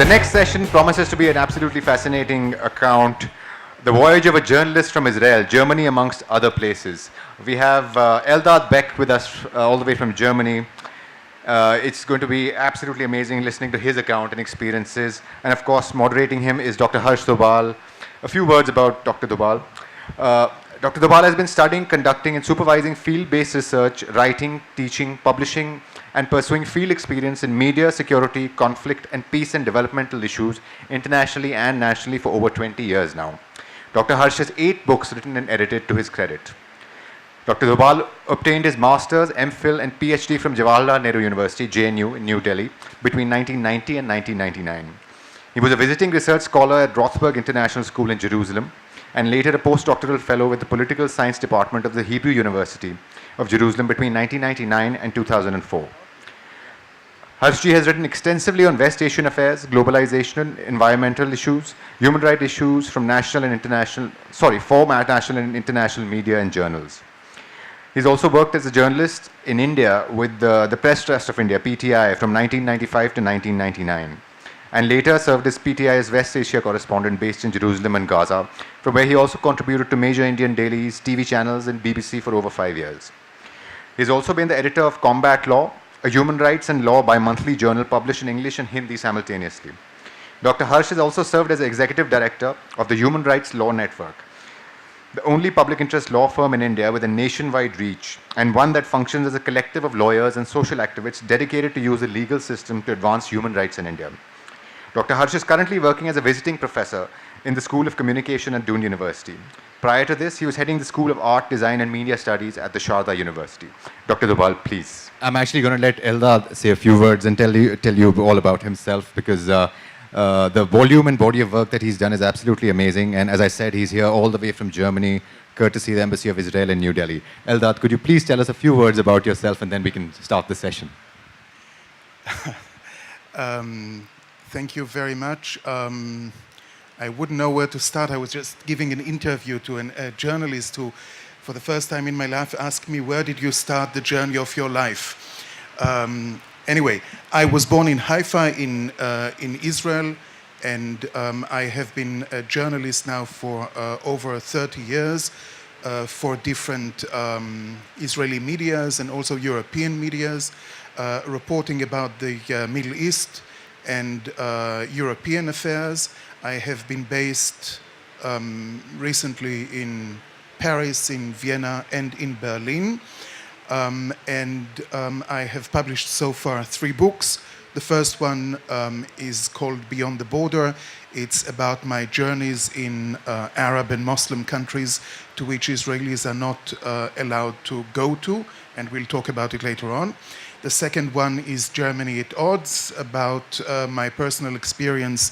The next session promises to be an absolutely fascinating account. The voyage of a journalist from Israel, Germany amongst other places. We have Eldad Beck with us all the way from Germany. It's going to be absolutely amazing listening to his account and experiences. And of course, moderating him is Dr. Hirsch Dobhal. A few words about Dr. Dobhal. Dr. Dobhal has been studying, conducting, and supervising field-based research, writing, teaching, publishing, and pursuing field experience in media, security, conflict, and peace and developmental issues internationally and nationally for over 20 years now. Dr. Hirsch has 8 books written and edited to his credit. Dr. Dobhal obtained his master's, MPhil, and PhD from Jawaharlal Nehru University, JNU, in New Delhi between 1990 and 1999. He was a visiting research scholar at Rothberg International School in Jerusalem, and later a postdoctoral fellow with the Political Science Department of the Hebrew University of Jerusalem between 1999 and 2004. Hirsch has written extensively on West Asian affairs, globalization, environmental issues, human rights issues from national and international, for national and international media and journals. He's also worked as a journalist in India with the Press Trust of India, PTI, from 1995 to 1999, and later served as PTI's West Asia correspondent based in Jerusalem and Gaza, from where he also contributed to major Indian dailies, TV channels, and BBC for over 5 years. He's also been the editor of Combat Law, a human rights and law bi-monthly journal published in English and Hindi simultaneously. Dr. Hirsch has also served as executive director of the Human Rights Law Network, the only public interest law firm in India with a nationwide reach, and one that functions as a collective of lawyers and social activists dedicated to use the legal system to advance human rights in India. Dr. Hirsch is currently working as a visiting professor in the School of Communication at Doon University. Prior to this, he was heading the School of Art, Design and Media Studies at the Sharda University. Dr. Dobhal, please. I'm actually going to let Eldad say a few words and tell you all about himself, because the volume and body of work that he's done is absolutely amazing. And as I said, he's here all the way from Germany, courtesy the Embassy of Israel in New Delhi. Eldad, could you please tell us a few words about yourself, and then we can start the session. Thank you very much. I wouldn't know where to start. I was just giving an interview to a journalist who, for the first time in my life, asked me, where did you start the journey of your life? Anyway, I was born in Haifa in Israel, and I have been a journalist now for over 30 years for different Israeli medias and also European medias, reporting about the Middle East and European affairs. I have been based recently in Paris, in Vienna, and in Berlin. I have published so far 3 books. The first one is called Beyond the Border. It's about my journeys in Arab and Muslim countries to which Israelis are not allowed to go to, and we'll talk about it later on. The second one is Germany at Odds, about my personal experience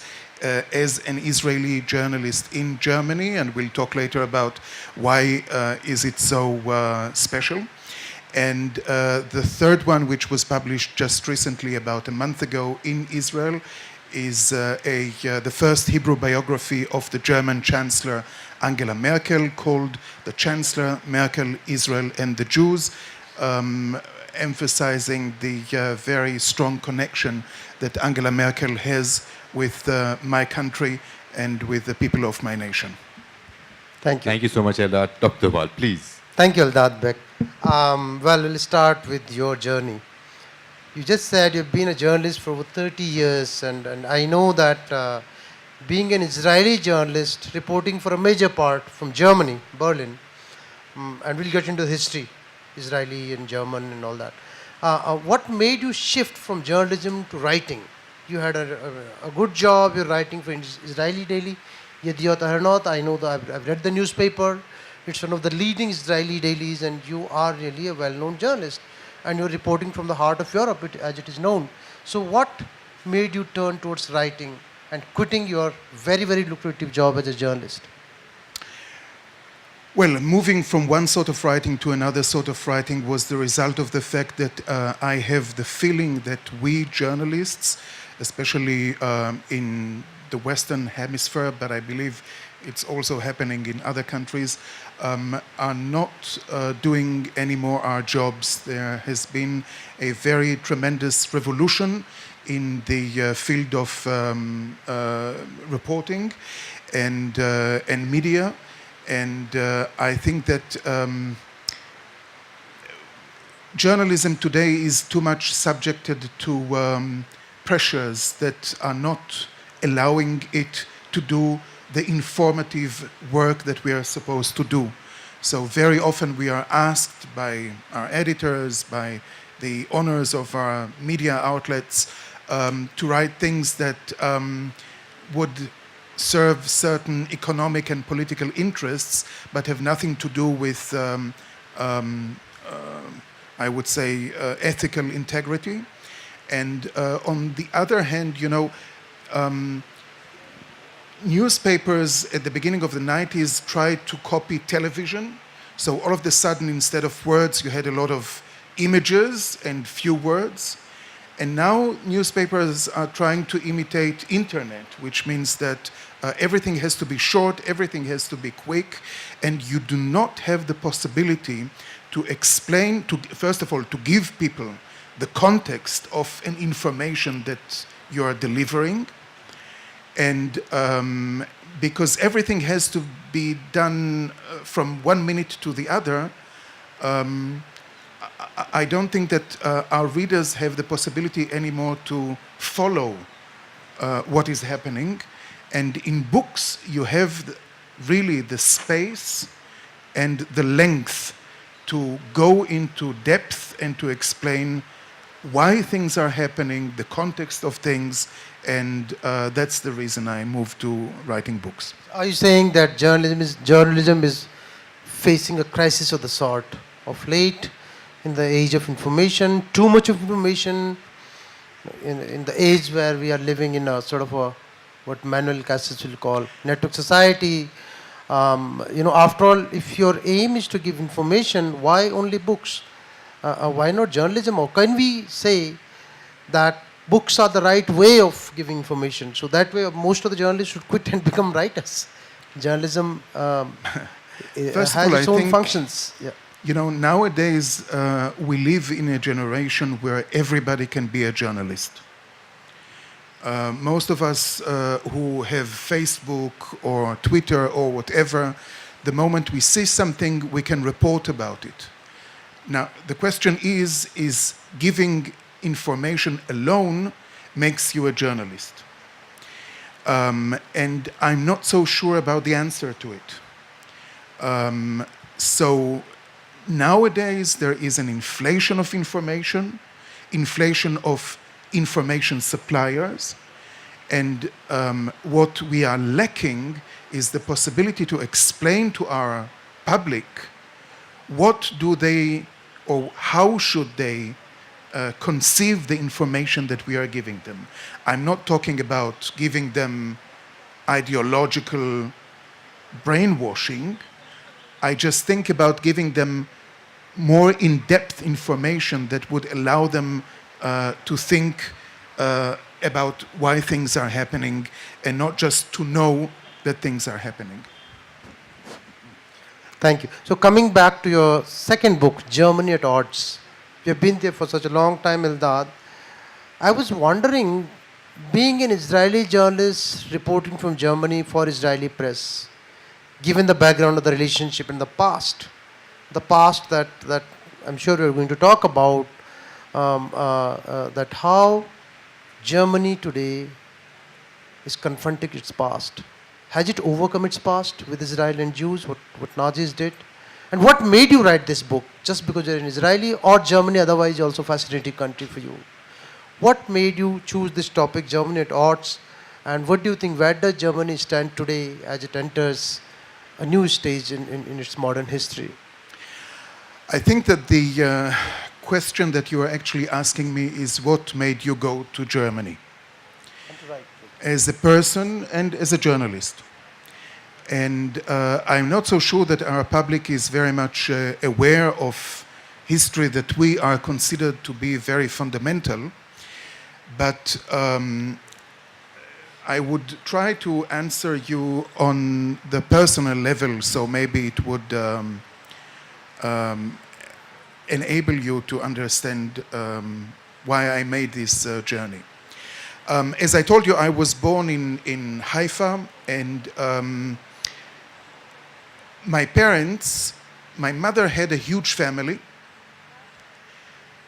as an Israeli journalist in Germany, and we'll talk later about why is it so special. And the third one, which was published just recently, about a month ago in Israel, is the first Hebrew biography of the German Chancellor Angela Merkel, called The Chancellor, Merkel, Israel and the Jews, emphasizing the very strong connection that Angela Merkel has with my country and with the people of my nation. Thank you. Thank you so much, Eldad. Dr. Dobhal, please. Thank you, Eldad Beck. Well, we'll start with your journey. You just said you've been a journalist for over 30 years, and I know that being an Israeli journalist, reporting for a major part from Germany, Berlin, and we'll get into history, Israeli and German and all that. What made you shift from journalism to writing? You had a good job, you're writing for Israeli daily, Yediot Ahronot. I know that I've read the newspaper. It's one of the leading Israeli dailies, and you are really a well-known journalist. And you're reporting from the heart of Europe, as it is known. So what made you turn towards writing and quitting your very, very lucrative job as a journalist? Well, moving from one sort of writing to another sort of writing was the result of the fact that I have the feeling that we journalists, especially in the Western Hemisphere, but I believe it's also happening in other countries, are not doing anymore our jobs. There has been a very tremendous revolution in the field of reporting and media, and I think that journalism today is too much subjected to pressures that are not allowing it to do the informative work that we are supposed to do. So very often we are asked by our editors, by the owners of our media outlets, to write things that would serve certain economic and political interests, but have nothing to do with, I would say, ethical integrity. And on the other hand, you know, newspapers at the beginning of the 90s tried to copy television. So all of a sudden, instead of words, you had a lot of images and few words. And now newspapers are trying to imitate internet, which means that everything has to be short, everything has to be quick, and you do not have the possibility to explain, to first of all, to give people the context of an information that you are delivering. And because everything has to be done from 1 minute to the other, I don't think that our readers have the possibility anymore to follow what is happening. And in books, you have really the space and the length to go into depth and to explain why things are happening, the context of things, and that's the reason I moved to writing books. Are you saying that journalism is facing a crisis of the sort of late in the age of information, too much of information, in the age where we are living in a sort of a, what Manuel Castells will call network society? You know, after all, if your aim is to give information, why only books? Why not journalism? Or can we say that books are the right way of giving information? So that way, most of the journalists should quit and become writers. Journalism has its own functions. Yeah. You know, nowadays we live in a generation where everybody can be a journalist. Most of us who have Facebook or Twitter or whatever, the moment we see something, we can report about it. Now, the question is giving information alone makes you a journalist? And I'm not so sure about the answer to it. So nowadays there is an inflation of information suppliers, and what we are lacking is the possibility to explain to our public what do they, or how should they conceive the information that we are giving them. I'm not talking about giving them ideological brainwashing. I just think about giving them more in-depth information that would allow them to think about why things are happening and not just to know that things are happening. Thank you. So coming back to your second book, Germany at Odds. You have been there for such a long time, Eldad. I was wondering, being an Israeli journalist reporting from Germany for Israeli press, given the background of the relationship in the past that I'm sure we're going to talk about, that how Germany today is confronting its past. Has it overcome its past with Israel and Jews, what Nazis did? And what made you write this book? Just because you're an Israeli, or Germany otherwise also a fascinating country for you? What made you choose this topic, Germany at Odds? And what do you think, where does Germany stand today as it enters a new stage in its modern history? I think that the question that you are actually asking me is what made you go to Germany? As a person and as a journalist. And I'm not so sure that our public is very much aware of history that we are considered to be very fundamental. But I would try to answer you on the personal level, so maybe it would enable you to understand why I made this journey. As I told you, I was born in Haifa, and my parents, my mother had a huge family.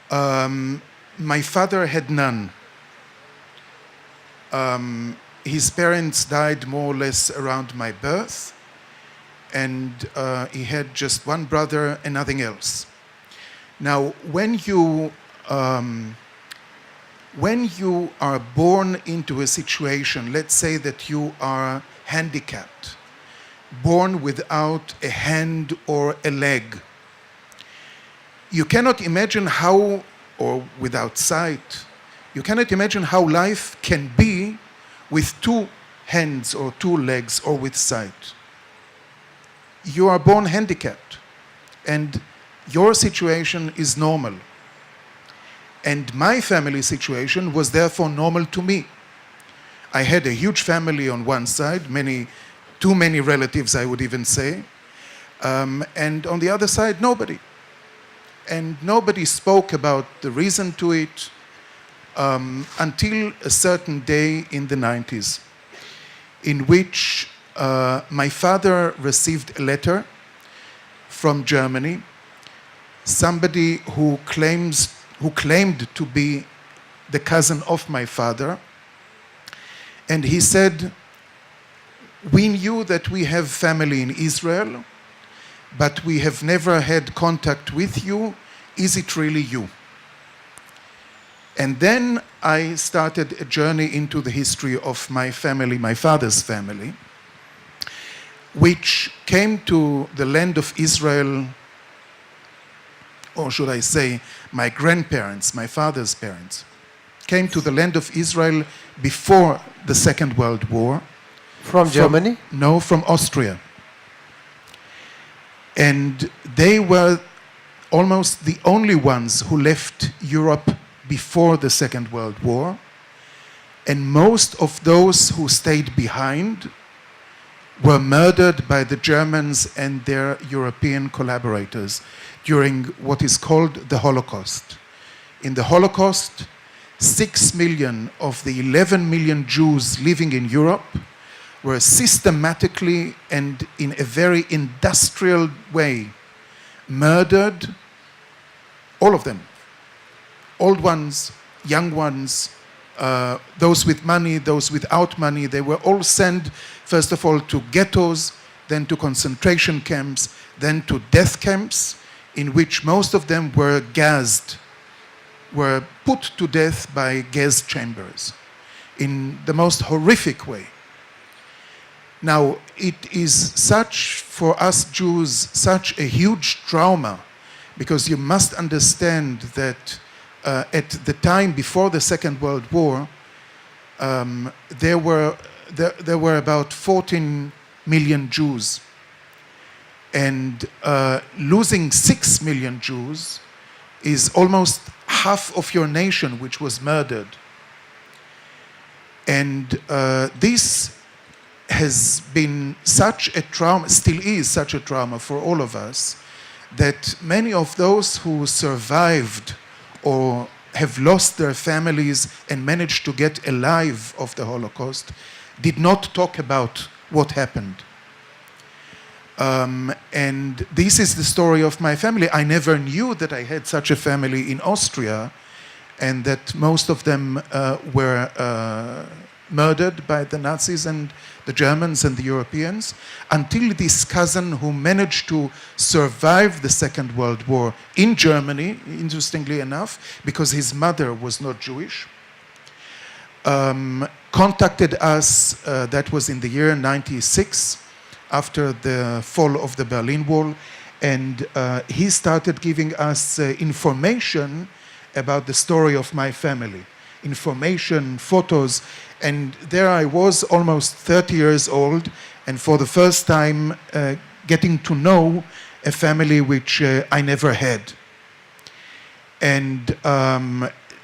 My father had none. His parents died more or less around my birth, and he had just one brother and nothing else. Now, when you are born into a situation, let's say that you are handicapped, born without a hand or a leg, you cannot imagine how, or without sight, you cannot imagine how life can be with two hands or two legs or with sight. You are born handicapped, and your situation is normal. And my family situation was therefore normal to me. I had a huge family on one side, too many relatives, I would even say, and on the other side, nobody. And nobody spoke about the reason to it until a certain day in the 90s, in which my father received a letter from Germany, somebody who claimed to be the cousin of my father, and he said, "We knew that we have family in Israel, but we have never had contact with you. Is it really you?" And then I started a journey into the history of my family, my father's family, which came to the land of Israel, or should I say, my grandparents, my father's parents, came to the land of Israel before the Second World War. From Germany? No, from Austria. And they were almost the only ones who left Europe before the Second World War. And most of those who stayed behind were murdered by the Germans and their European collaborators during what is called the Holocaust. In the Holocaust, 6 million of the 11 million Jews living in Europe were systematically and in a very industrial way murdered, all of them, old ones, young ones, those with money, those without money. They were all sent, first of all, to ghettos, then to concentration camps, then to death camps, in which most of them were gassed, were put to death by gas chambers in the most horrific way. Now, it is such, for us Jews, such a huge trauma, because you must understand that at the time before the Second World War, there were about 14 million Jews. And losing 6 million Jews is almost half of your nation which was murdered. And this has been such a trauma, still is such a trauma for all of us, that many of those who survived or have lost their families and managed to get alive of the Holocaust did not talk about what happened. And this is the story of my family. I never knew that I had such a family in Austria, and that most of them were murdered by the Nazis and the Germans and the Europeans, until this cousin who managed to survive the Second World War in Germany, interestingly enough, because his mother was not Jewish, contacted us, that was in the year 1996, after the fall of the Berlin Wall, and he started giving us information about the story of my family. Information, photos, and there I was, almost 30 years old, and for the first time getting to know a family which I never had. And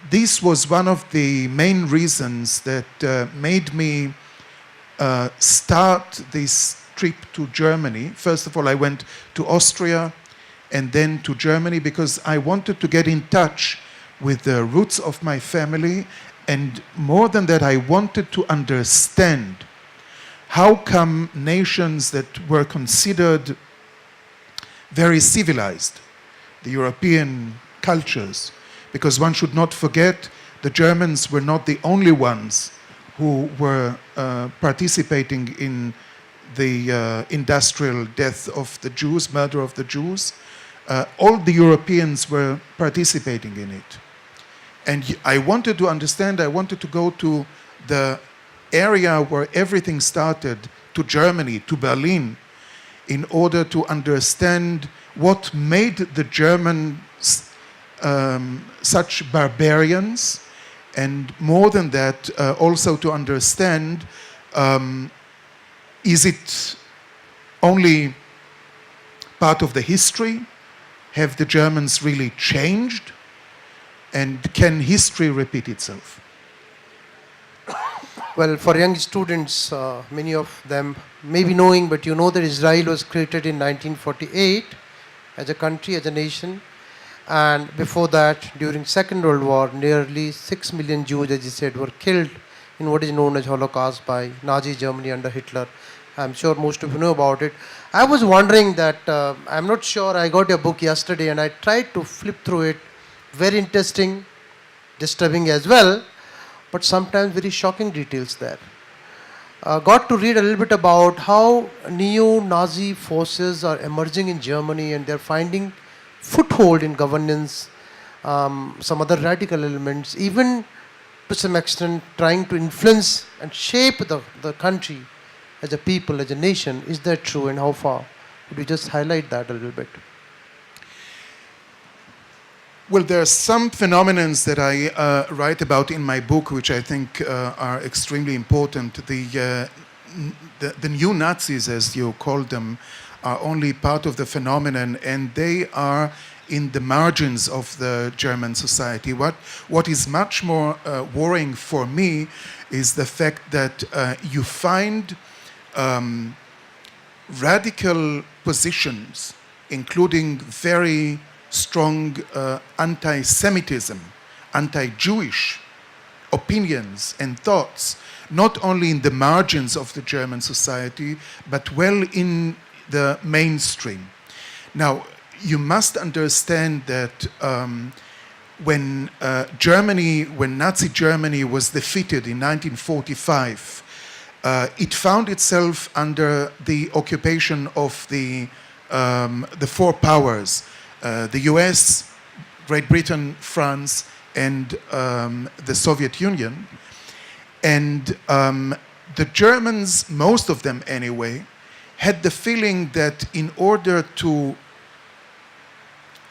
this was one of the main reasons that made me start this trip to Germany. First of all, I went to Austria and then to Germany because I wanted to get in touch with the roots of my family, and more than that, I wanted to understand how come nations that were considered very civilized, the European cultures, because one should not forget the Germans were not the only ones who were participating in the industrial death of the Jews, murder of the Jews. All the Europeans were participating in it. And I wanted to understand, I wanted to go to the area where everything started, to Germany, to Berlin, in order to understand what made the Germans such barbarians, and more than that, also to understand, is it only part of the history? Have the Germans really changed? And can history repeat itself? Well, for young students, many of them may be knowing, but you know that Israel was created in 1948 as a country, as a nation. And before that, during Second World War, nearly 6 million Jews, as you said, were killed in what is known as Holocaust by Nazi Germany under Hitler. I'm sure most of you know about it. I was wondering that, I'm not sure, I got your book yesterday and I tried to flip through it. Very interesting, disturbing as well, but sometimes very shocking details there. Got to read a little bit about how neo-Nazi forces are emerging in Germany and they're finding foothold in governance, some other radical elements, even to some extent trying to influence and shape the country as a people, as a nation. Is that true, and how far? Could you just highlight that a little bit? Well, there are some phenomena that I write about in my book, which I think are extremely important. The new Nazis, as you call them, are only part of the phenomenon, and they are in the margins of the German society. What is much more worrying for me is the fact that you find radical positions, including very strong anti-Semitism, anti-Jewish opinions and thoughts, not only in the margins of the German society, but well in the mainstream. Now, you must understand that when Nazi Germany was defeated in 1945, it found itself under the occupation of the four powers, the US, Great Britain, France, and the Soviet Union. And the Germans, most of them anyway, had the feeling that in order to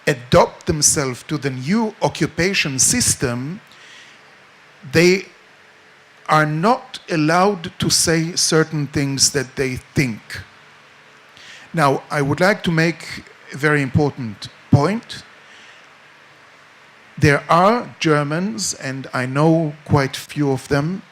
adopt themselves to the new occupation system, they are not allowed to say certain things that they think. Now, I would like to make a very important point. There are Germans, and I know quite few of them,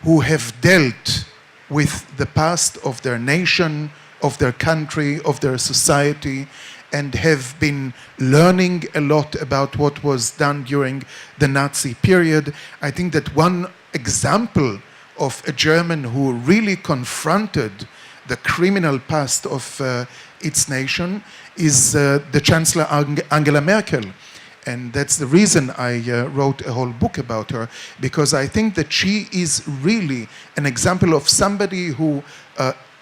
who have dealt with the past of their nation, of their country, of their society, and have been learning a lot about what was done during the Nazi period. I think that one example of a German who really confronted the criminal past of its nation is the Chancellor Angela Merkel. And that's the reason I wrote a whole book about her, because I think that she is really an example of somebody who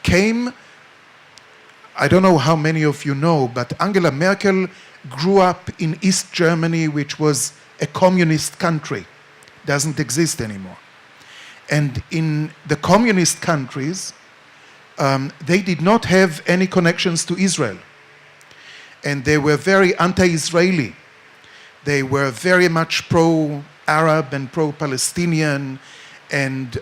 came. I don't know how many of you know, but Angela Merkel grew up in East Germany, which was a communist country. Doesn't exist anymore. And in the communist countries, they did not have any connections to Israel. And they were very anti-Israeli. They were very much pro-Arab and pro-Palestinian, and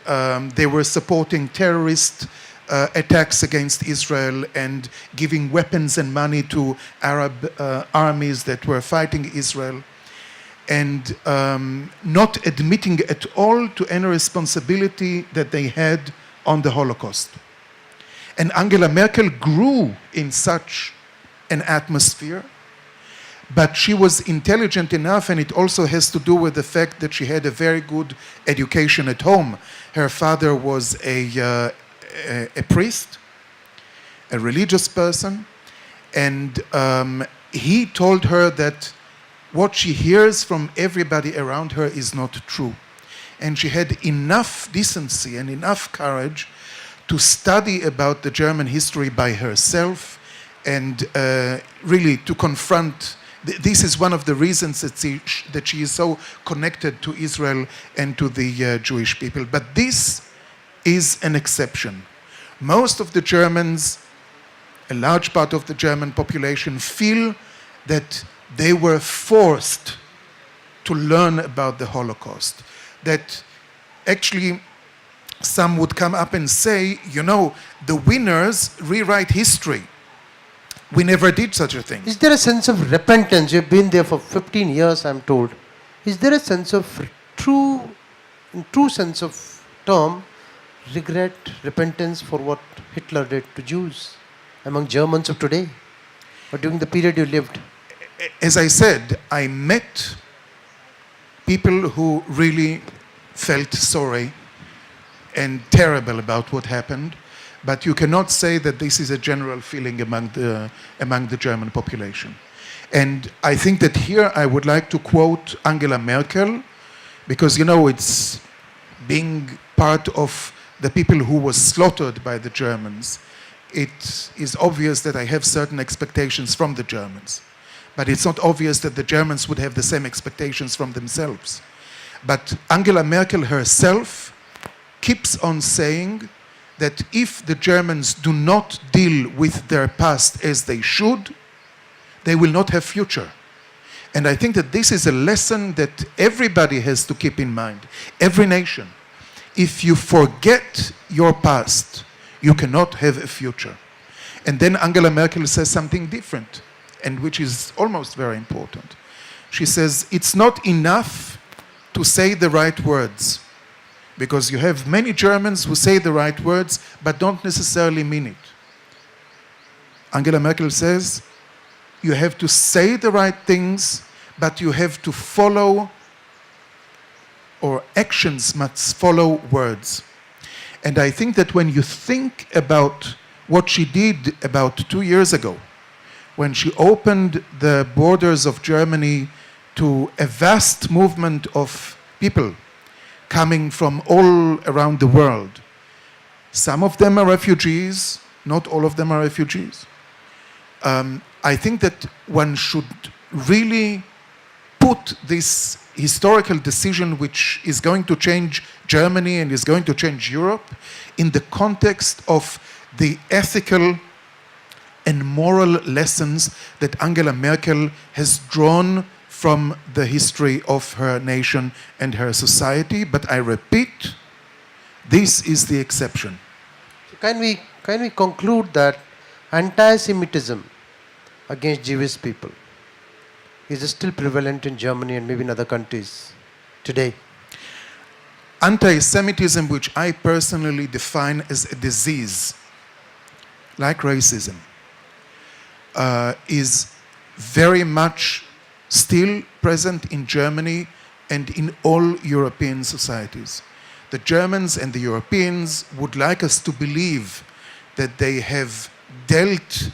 they were supporting terrorist attacks against Israel and giving weapons and money to Arab armies that were fighting Israel, and not admitting at all to any responsibility that they had on the Holocaust. And Angela Merkel grew in such an atmosphere, but she was intelligent enough, and it also has to do with the fact that she had a very good education at home. Her father was a priest, a religious person, and he told her that what she hears from everybody around her is not true. And she had enough decency and enough courage to study about the German history by herself and really to confront. This is one of the reasons that she is so connected to Israel and to the Jewish people. But this is an exception. Most of the Germans, a large part of the German population, feel that they were forced to learn about the Holocaust. That actually some would come up and say, you know, the winners rewrite history. We never did such a thing. Is there a sense of repentance? You've been there for 15 years, I'm told. Is there a sense of true sense of term, regret, repentance for what Hitler did to Jews among Germans of today, or during the period you lived? As I said, I met people who really felt sorry and terrible about what happened, but you cannot say that this is a general feeling among the German population. And I think that here I would like to quote Angela Merkel, because, you know, it's being part of the people who was slaughtered by the Germans. It is obvious that I have certain expectations from the Germans. But it's not obvious that the Germans would have the same expectations from themselves. But Angela Merkel herself keeps on saying that if the Germans do not deal with their past as they should, they will not have future. And I think that this is a lesson that everybody has to keep in mind, every nation. If you forget your past, you cannot have a future. And then Angela Merkel says something different, and which is almost very important. She says, it's not enough to say the right words, because you have many Germans who say the right words but don't necessarily mean it. Angela Merkel says, you have to say the right things, but you have to follow, or actions must follow words. And I think that when you think about what she did about 2 years ago, when she opened the borders of Germany to a vast movement of people coming from all around the world. Some of them are refugees, not all of them are refugees. I think that one should really put this historical decision, which is going to change Germany and is going to change Europe, in the context of the ethical and moral lessons that Angela Merkel has drawn from the history of her nation and her society. But I repeat, this is the exception. So can we conclude that anti-Semitism against Jewish people is still prevalent in Germany and maybe in other countries today? Anti-Semitism, which I personally define as a disease, like racism, is very much still present in Germany and in all European societies. The Germans and the Europeans would like us to believe that they have dealt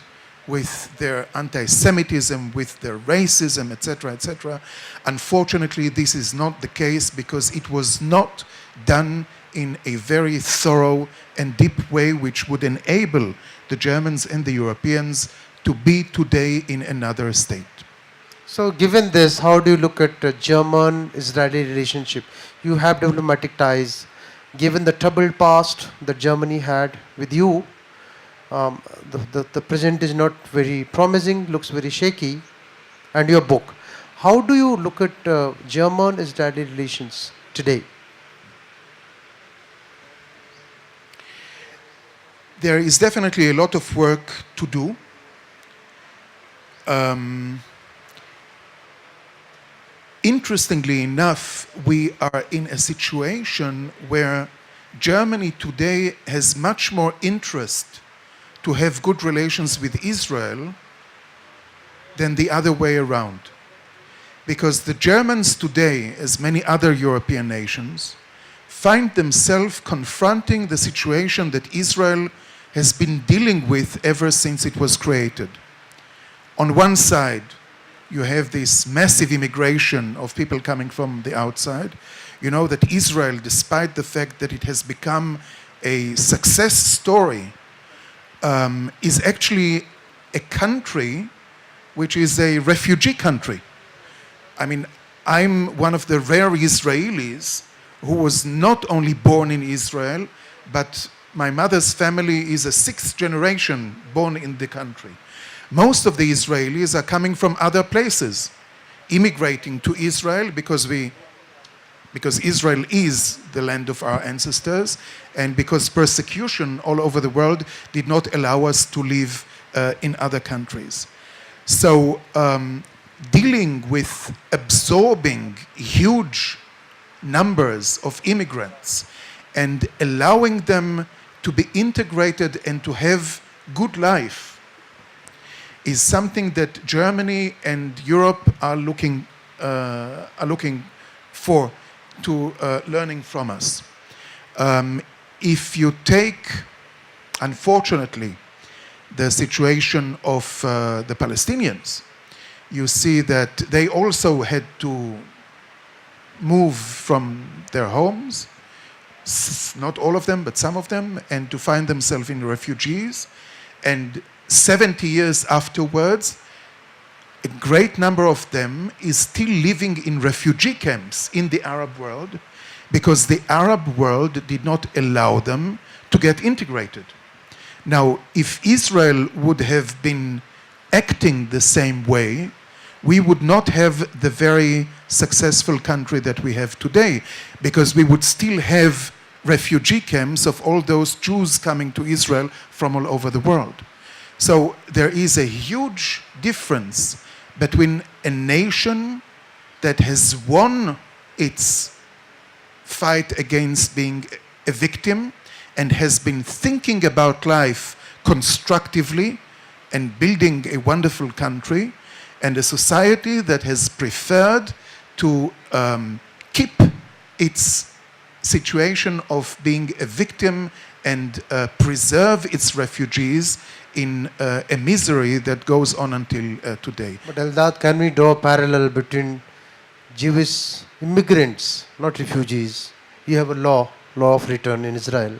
with their anti-Semitism, with their racism, etc., etc. Unfortunately, this is not the case, because it was not done in a very thorough and deep way which would enable the Germans and the Europeans to be today in another state. So given this, how do you look at the German-Israeli relationship? You have diplomatic ties. Given the troubled past that Germany had with you, the present is not very promising, looks very shaky, and your book. How do you look at German-Israeli relations today? There is definitely a lot of work to do. Interestingly enough, we are in a situation where Germany today has much more interest to have good relations with Israel than the other way around. Because the Germans today, as many other European nations, find themselves confronting the situation that Israel has been dealing with ever since it was created. On one side, you have this massive immigration of people coming from the outside. You know that Israel, despite the fact that it has become a success story, is actually a country which is a refugee country. I mean, I'm one of the rare Israelis who was not only born in Israel, but my mother's family is a sixth generation born in the country. Most of the Israelis are coming from other places, immigrating to Israel because Israel is the land of our ancestors, and because persecution all over the world did not allow us to live in other countries. So dealing with absorbing huge numbers of immigrants and allowing them to be integrated and to have good life is something that Germany and Europe are looking for to learning from us. If you take, unfortunately, the situation of the Palestinians, you see that they also had to move from their homes, not all of them, but some of them, and to find themselves in refugees. And 70 years afterwards, a great number of them is still living in refugee camps in the Arab world because the Arab world did not allow them to get integrated. Now, if Israel would have been acting the same way, we would not have the very successful country that we have today, because we would still have refugee camps of all those Jews coming to Israel from all over the world. So there is a huge difference between a nation that has won its fight against being a victim and has been thinking about life constructively and building a wonderful country, and a society that has preferred to keep its situation of being a victim and preserve its refugees in a misery that goes on until today. But Eldad, can we draw a parallel between Jewish immigrants, not refugees? You have a law of return in Israel,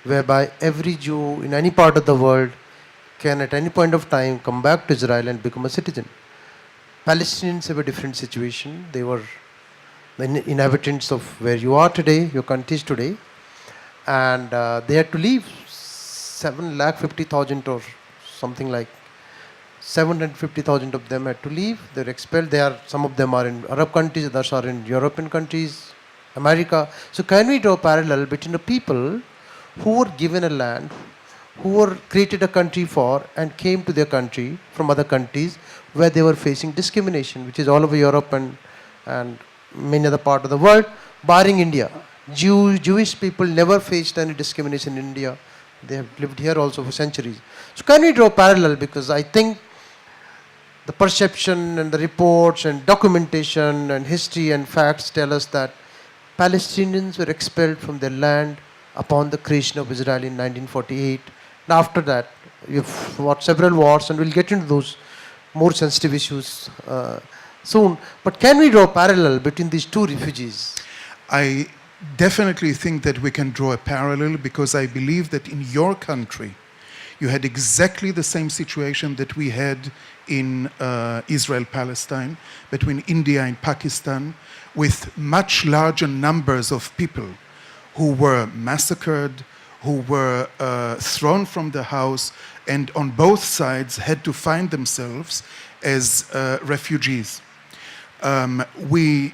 whereby every Jew in any part of the world can at any point of time come back to Israel and become a citizen. Palestinians have a different situation. They were the inhabitants of where you are today, your countries today, and they had to leave. 750,000 or something like 750,000 of them had to leave. They were expelled. Some of them are in Arab countries, others are in European countries, America. So can we draw a parallel between the people who were given a land, who were created a country for and came to their country from other countries where they were facing discrimination, which is all over Europe and many other parts of the world, barring India. Jewish people never faced any discrimination in India. They have lived here also for centuries. So can we draw a parallel? Because I think the perception and the reports and documentation and history and facts tell us that Palestinians were expelled from their land upon the creation of Israel in 1948. And after that, you've fought several wars, and we'll get into those more sensitive issues soon. But can we draw a parallel between these two refugees? I definitely think that we can draw a parallel, because I believe that in your country you had exactly the same situation that we had in Israel-Palestine, between India and Pakistan, with much larger numbers of people who were massacred, who were thrown from the house, and on both sides had to find themselves as refugees. We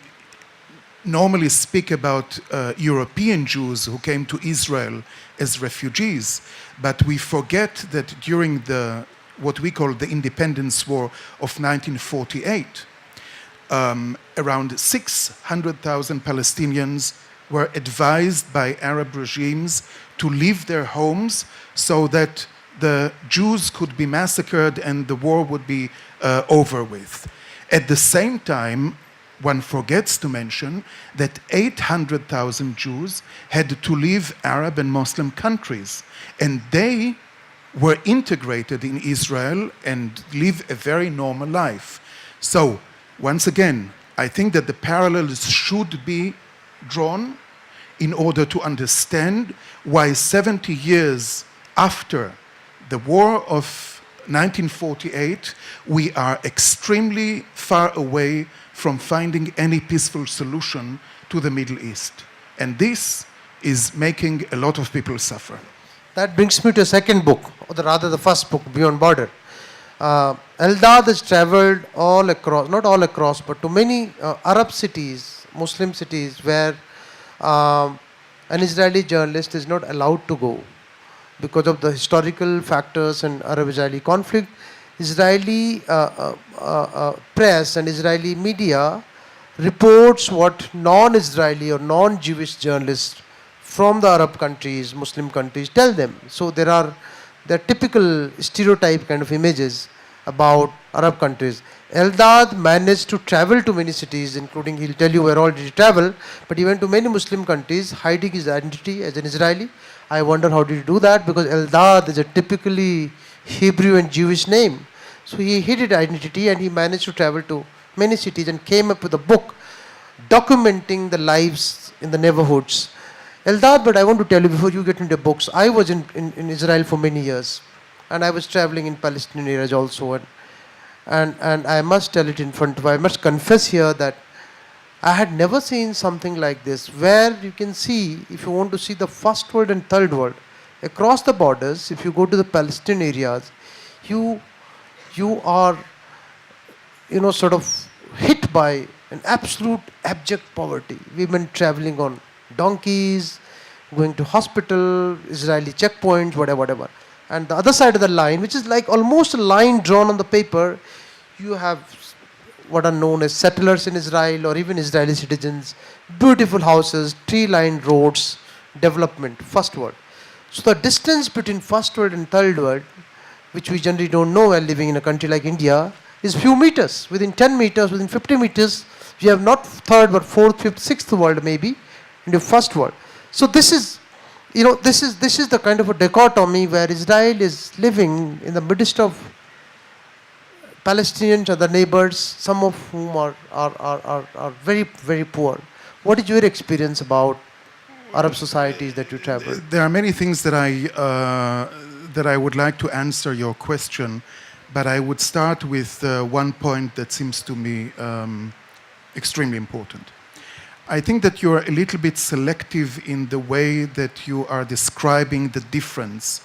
normally speak about European Jews who came to Israel as refugees, but we forget that during what we call the Independence War of 1948, around 600,000 Palestinians were advised by Arab regimes to leave their homes so that the Jews could be massacred and the war would be over with. At the same time, one forgets to mention that 800,000 Jews had to leave Arab and Muslim countries, and they were integrated in Israel and live a very normal life. So, once again, I think that the parallels should be drawn in order to understand why 70 years after the war of 1948, we are extremely far away from finding any peaceful solution to the Middle East. And this is making a lot of people suffer. That brings me to a second book, or rather the first book, Beyond Border. Eldad has traveled all across, not all across, but to many Arab cities, Muslim cities, where an Israeli journalist is not allowed to go because of the historical factors and Arab-Israeli conflict. Israeli press and Israeli media reports what non-Israeli or non-Jewish journalists from the Arab countries, Muslim countries tell them. So there are typical stereotype kind of images about Arab countries. Eldad managed to travel to many cities, including, he'll tell you where all did he travel, but he went to many Muslim countries hiding his identity as an Israeli. I wonder how did he do that, because Eldad is a typically Hebrew and Jewish name. So he hid his identity and he managed to travel to many cities and came up with a book documenting the lives in the neighborhoods. Eldad, but I want to tell you before you get into books, I was in Israel for many years and I was traveling in Palestinian areas also, and I must tell it in front of, I must confess here that I had never seen something like this, where you can see, if you want to see the first world and third world, across the borders, if you go to the Palestinian areas, you are, sort of hit by an absolute abject poverty. Women traveling on donkeys, going to hospital, Israeli checkpoints, whatever. And the other side of the line, which is like almost a line drawn on the paper, you have what are known as settlers in Israel or even Israeli citizens, beautiful houses, tree-lined roads, development, first world. So the distance between first world and third world, which we generally don't know while living in a country like India, is few meters. Within 10 meters, within 50 meters, you have not third but fourth, fifth, sixth world maybe, in the first world. So this is, this is the kind of a dichotomy where Israel is living in the midst of Palestinians, other neighbors, some of whom are very, very poor. What is your experience about Arab societies that you travel? There are many things that I would like to answer your question, but I would start with one point that seems to me extremely important. I think that you're a little bit selective in the way that you are describing the difference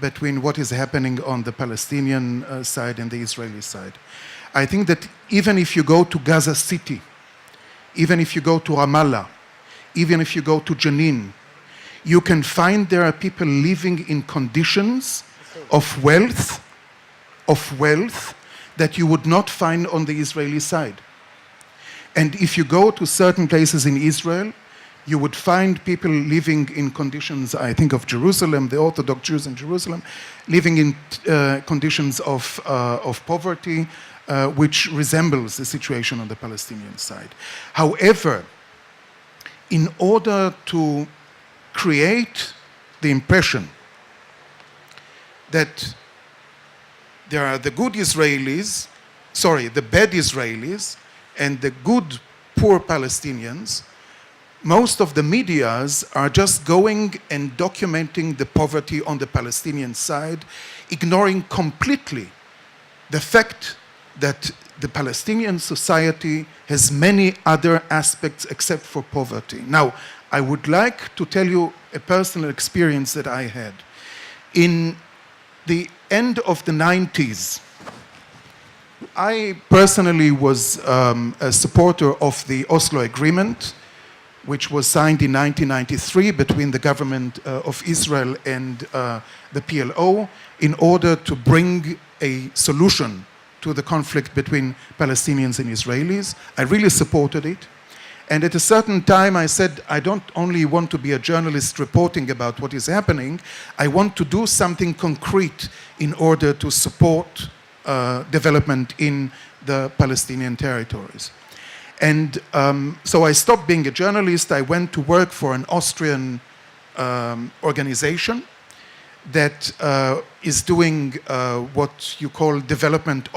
between what is happening on the Palestinian side and the Israeli side. I think that even if you go to Gaza City, even if you go to Ramallah, even if you go to Jenin, you can find there are people living in conditions of wealth that you would not find on the Israeli side. And if you go to certain places in Israel, you would find people living in conditions, I think of Jerusalem, the Orthodox Jews in Jerusalem, living in conditions of poverty, which resembles the situation on the Palestinian side. However, in order to create the impression that there are the good Israelis, the bad Israelis, and the good, poor Palestinians, most of the medias are just going and documenting the poverty on the Palestinian side, ignoring completely the fact that the Palestinian society has many other aspects except for poverty. Now, I would like to tell you a personal experience that I had. In the end of the 90s, I personally was a supporter of the Oslo Agreement, which was signed in 1993 between the government of Israel and the PLO in order to bring a solution to the conflict between Palestinians and Israelis. I really supported it. And at a certain time, I said, I don't only want to be a journalist reporting about what is happening, I want to do something concrete in order to support development in the Palestinian territories. And so I stopped being a journalist. I went to work for an Austrian organization that is doing what you call development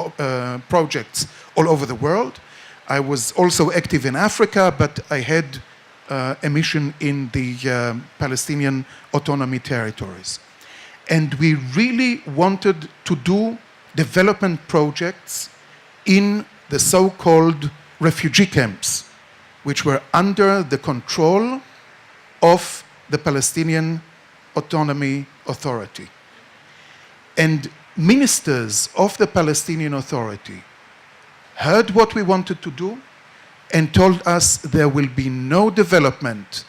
projects all over the world. I was also active in Africa, but I had a mission in the Palestinian autonomy territories. And we really wanted to do development projects in the so-called refugee camps, which were under the control of the Palestinian Autonomy Authority. And ministers of the Palestinian Authority heard what we wanted to do and told us there will be no development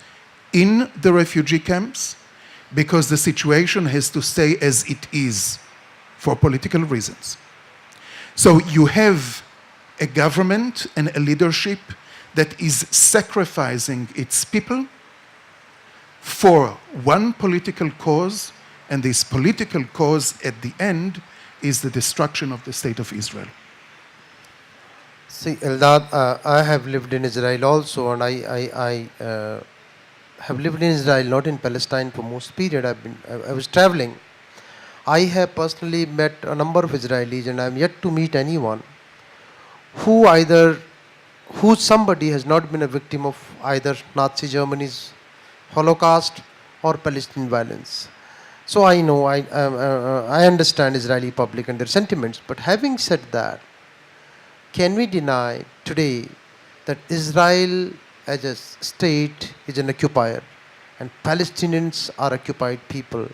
in the refugee camps because the situation has to stay as it is for political reasons. So you have a government and a leadership that is sacrificing its people for one political cause, and this political cause at the end is the destruction of the state of Israel. See, Eldad, I have lived in Israel also, and I have lived in Israel, not in Palestine for most period. I was traveling. I have personally met a number of Israelis, and I am yet to meet anyone who somebody has not been a victim of either Nazi Germany's Holocaust or Palestinian violence. So I know, I understand Israeli public and their sentiments, but having said that, can we deny today that Israel as a state is an occupier and Palestinians are occupied people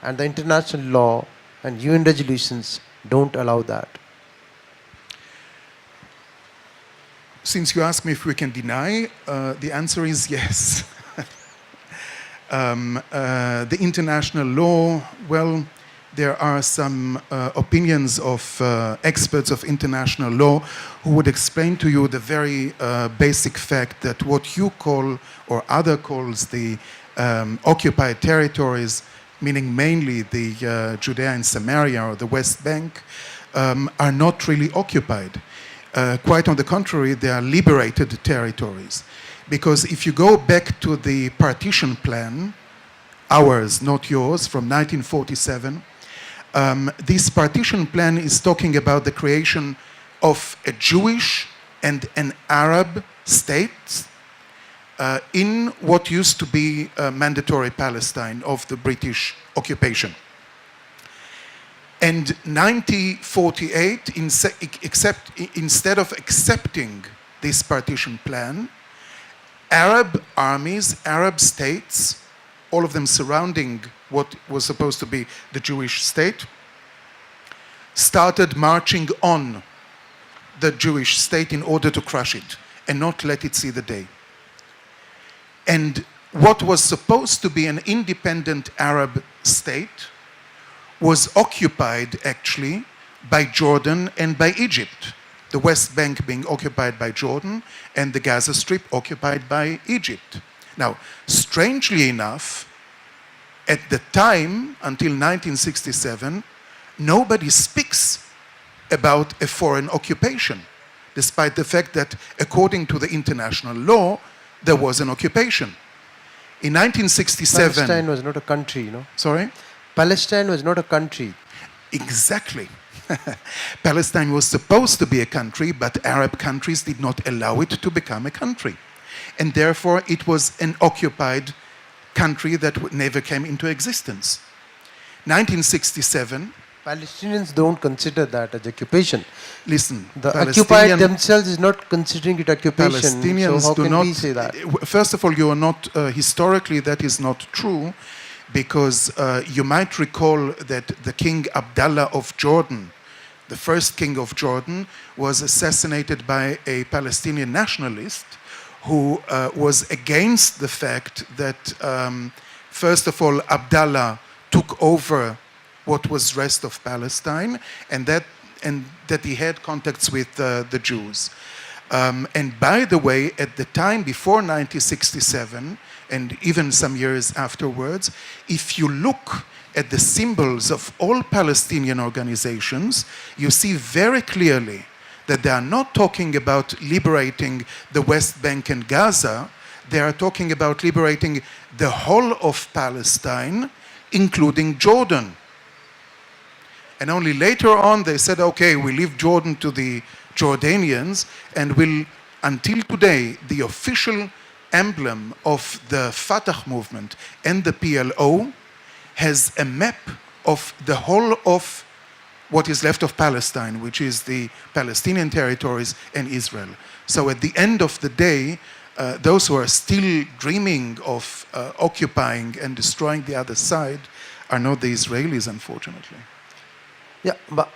and the international law and UN resolutions don't allow that? Since you ask me if we can deny, the answer is yes. The international law, well, there are some opinions of experts of international law who would explain to you the very basic fact that what you call or other calls the occupied territories, meaning mainly the Judea and Samaria or the West Bank, are not really occupied. Quite on the contrary, they are liberated territories. Because if you go back to the partition plan, ours, not yours, from 1947, this partition plan is talking about the creation of a Jewish and an Arab state in what used to be mandatory Palestine of the British occupation. And 1948, instead of accepting this partition plan, Arab armies, Arab states, all of them surrounding what was supposed to be the Jewish state, started marching on the Jewish state in order to crush it and not let it see the day. And what was supposed to be an independent Arab state was occupied actually by Jordan and by Egypt. The West Bank being occupied by Jordan and the Gaza Strip occupied by Egypt. Now, strangely enough, at the time, until 1967, nobody speaks about a foreign occupation, despite the fact that, according to the international law, there was an occupation. In 1967... Palestine was not a country, you know. Sorry? Palestine was not a country. Exactly. Palestine was supposed to be a country, but Arab countries did not allow it to become a country. And therefore, it was an occupied country that never came into existence. 1967... Palestinians don't consider that as occupation. Listen, the occupied themselves is not considering it occupation. Palestinians so how do can not we say that? First of all, you are not historically that is not true, because you might recall that the King Abdallah of Jordan, the first king of Jordan, was assassinated by a Palestinian nationalist who was against the fact that, first of all, Abdallah took over what was rest of Palestine, and that he had contacts with the Jews. And by the way, at the time before 1967, and even some years afterwards, if you look at the symbols of all Palestinian organizations, you see very clearly that they are not talking about liberating the West Bank and Gaza, they are talking about liberating the whole of Palestine, including Jordan. And only later on they said, okay, we leave Jordan to the Jordanians, and will, until today, the official emblem of the Fatah movement and the PLO has a map of the whole of what is left of Palestine, which is the Palestinian territories and Israel. So at the end of the day, those who are still dreaming of occupying and destroying the other side are not the Israelis, unfortunately. Yeah, but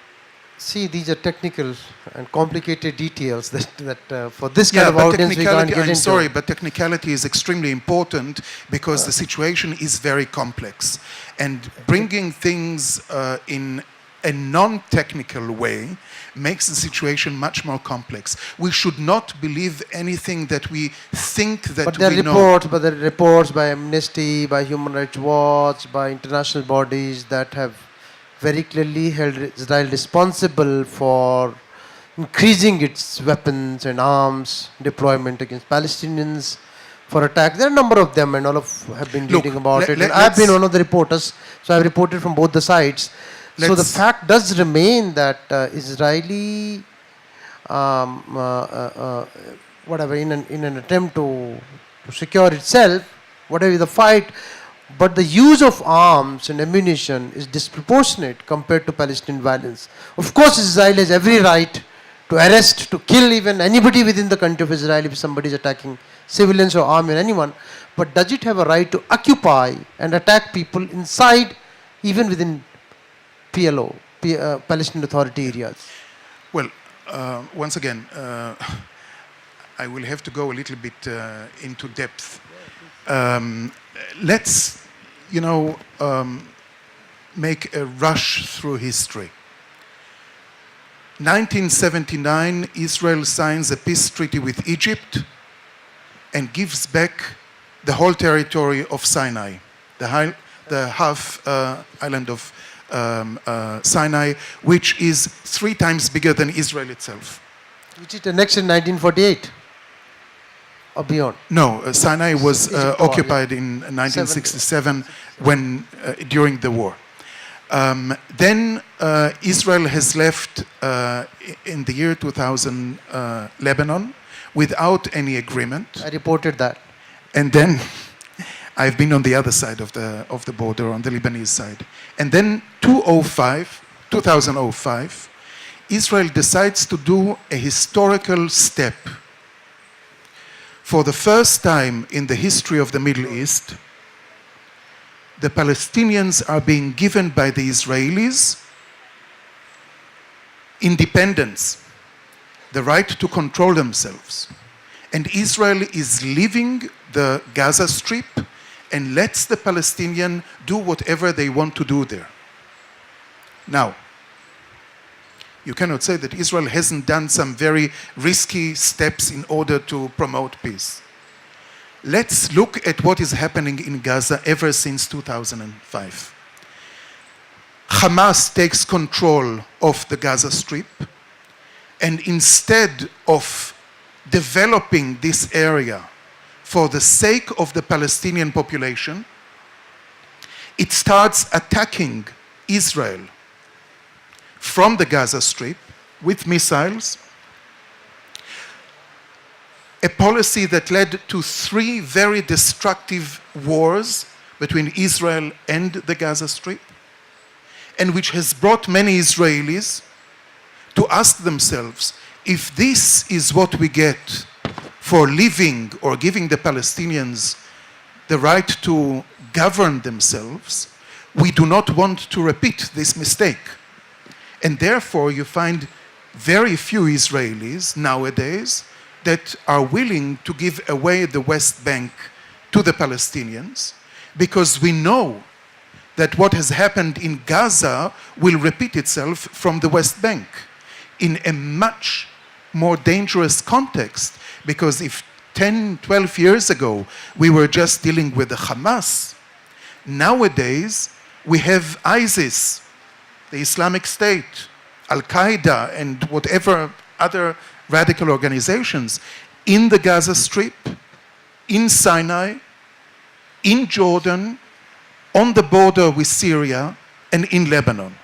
see, these are technical and complicated details that for this kind of audience we can't get into. I'm sorry, but technicality is extremely important because the situation is very complex. And bringing things in a non-technical way makes the situation much more complex. We should not believe anything that we think that we know. But there are reports by Amnesty, by Human Rights Watch, by international bodies that have very clearly held Israel responsible for increasing its weapons and arms deployment against Palestinians for attacks. There are a number of them, and all of have been reading about it. And I've been one of the reporters, so I've reported from both the sides. So the fact does remain that Israeli, whatever, in an attempt to secure itself, whatever the fight, but the use of arms and ammunition is disproportionate compared to Palestinian violence. Of course, Israel has every right to arrest, to kill even anybody within the country of Israel if somebody is attacking civilians or army or anyone. But does it have a right to occupy and attack people inside, even within PLO, Palestinian Authority areas? Well, once again, I will have to go a little bit into depth. Let's, make a rush through history. 1979, Israel signs a peace treaty with Egypt and gives back the whole territory of Sinai, the half island of Sinai, which is 3 times bigger than Israel itself. Which it annexed in 1948 or beyond? No, Sinai was occupied in 1967 when during the war. Then Israel has left in the year 2000 Lebanon without any agreement. I reported that. And then I've been on the other side of the border, on the Lebanese side. And then 2005, Israel decides to do a historical step. For the first time in the history of the Middle East, the Palestinians are being given by the Israelis independence, the right to control themselves. And Israel is leaving the Gaza Strip and lets the Palestinians do whatever they want to do there. Now, you cannot say that Israel hasn't done some very risky steps in order to promote peace. Let's look at what is happening in Gaza ever since 2005. Hamas takes control of the Gaza Strip, and instead of developing this area for the sake of the Palestinian population, it starts attacking Israel from the Gaza Strip with missiles, a policy that led to 3 very destructive wars between Israel and the Gaza Strip, and which has brought many Israelis to ask themselves, if this is what we get for living or giving the Palestinians the right to govern themselves, we do not want to repeat this mistake. And therefore, you find very few Israelis nowadays that are willing to give away the West Bank to the Palestinians, because we know that what has happened in Gaza will repeat itself from the West Bank in a much more dangerous context, because if 10, 12 years ago we were just dealing with the Hamas, nowadays we have ISIS, the Islamic State, Al-Qaeda, and whatever other radical organizations in the Gaza Strip, in Sinai, in Jordan, on the border with Syria, and in Lebanon.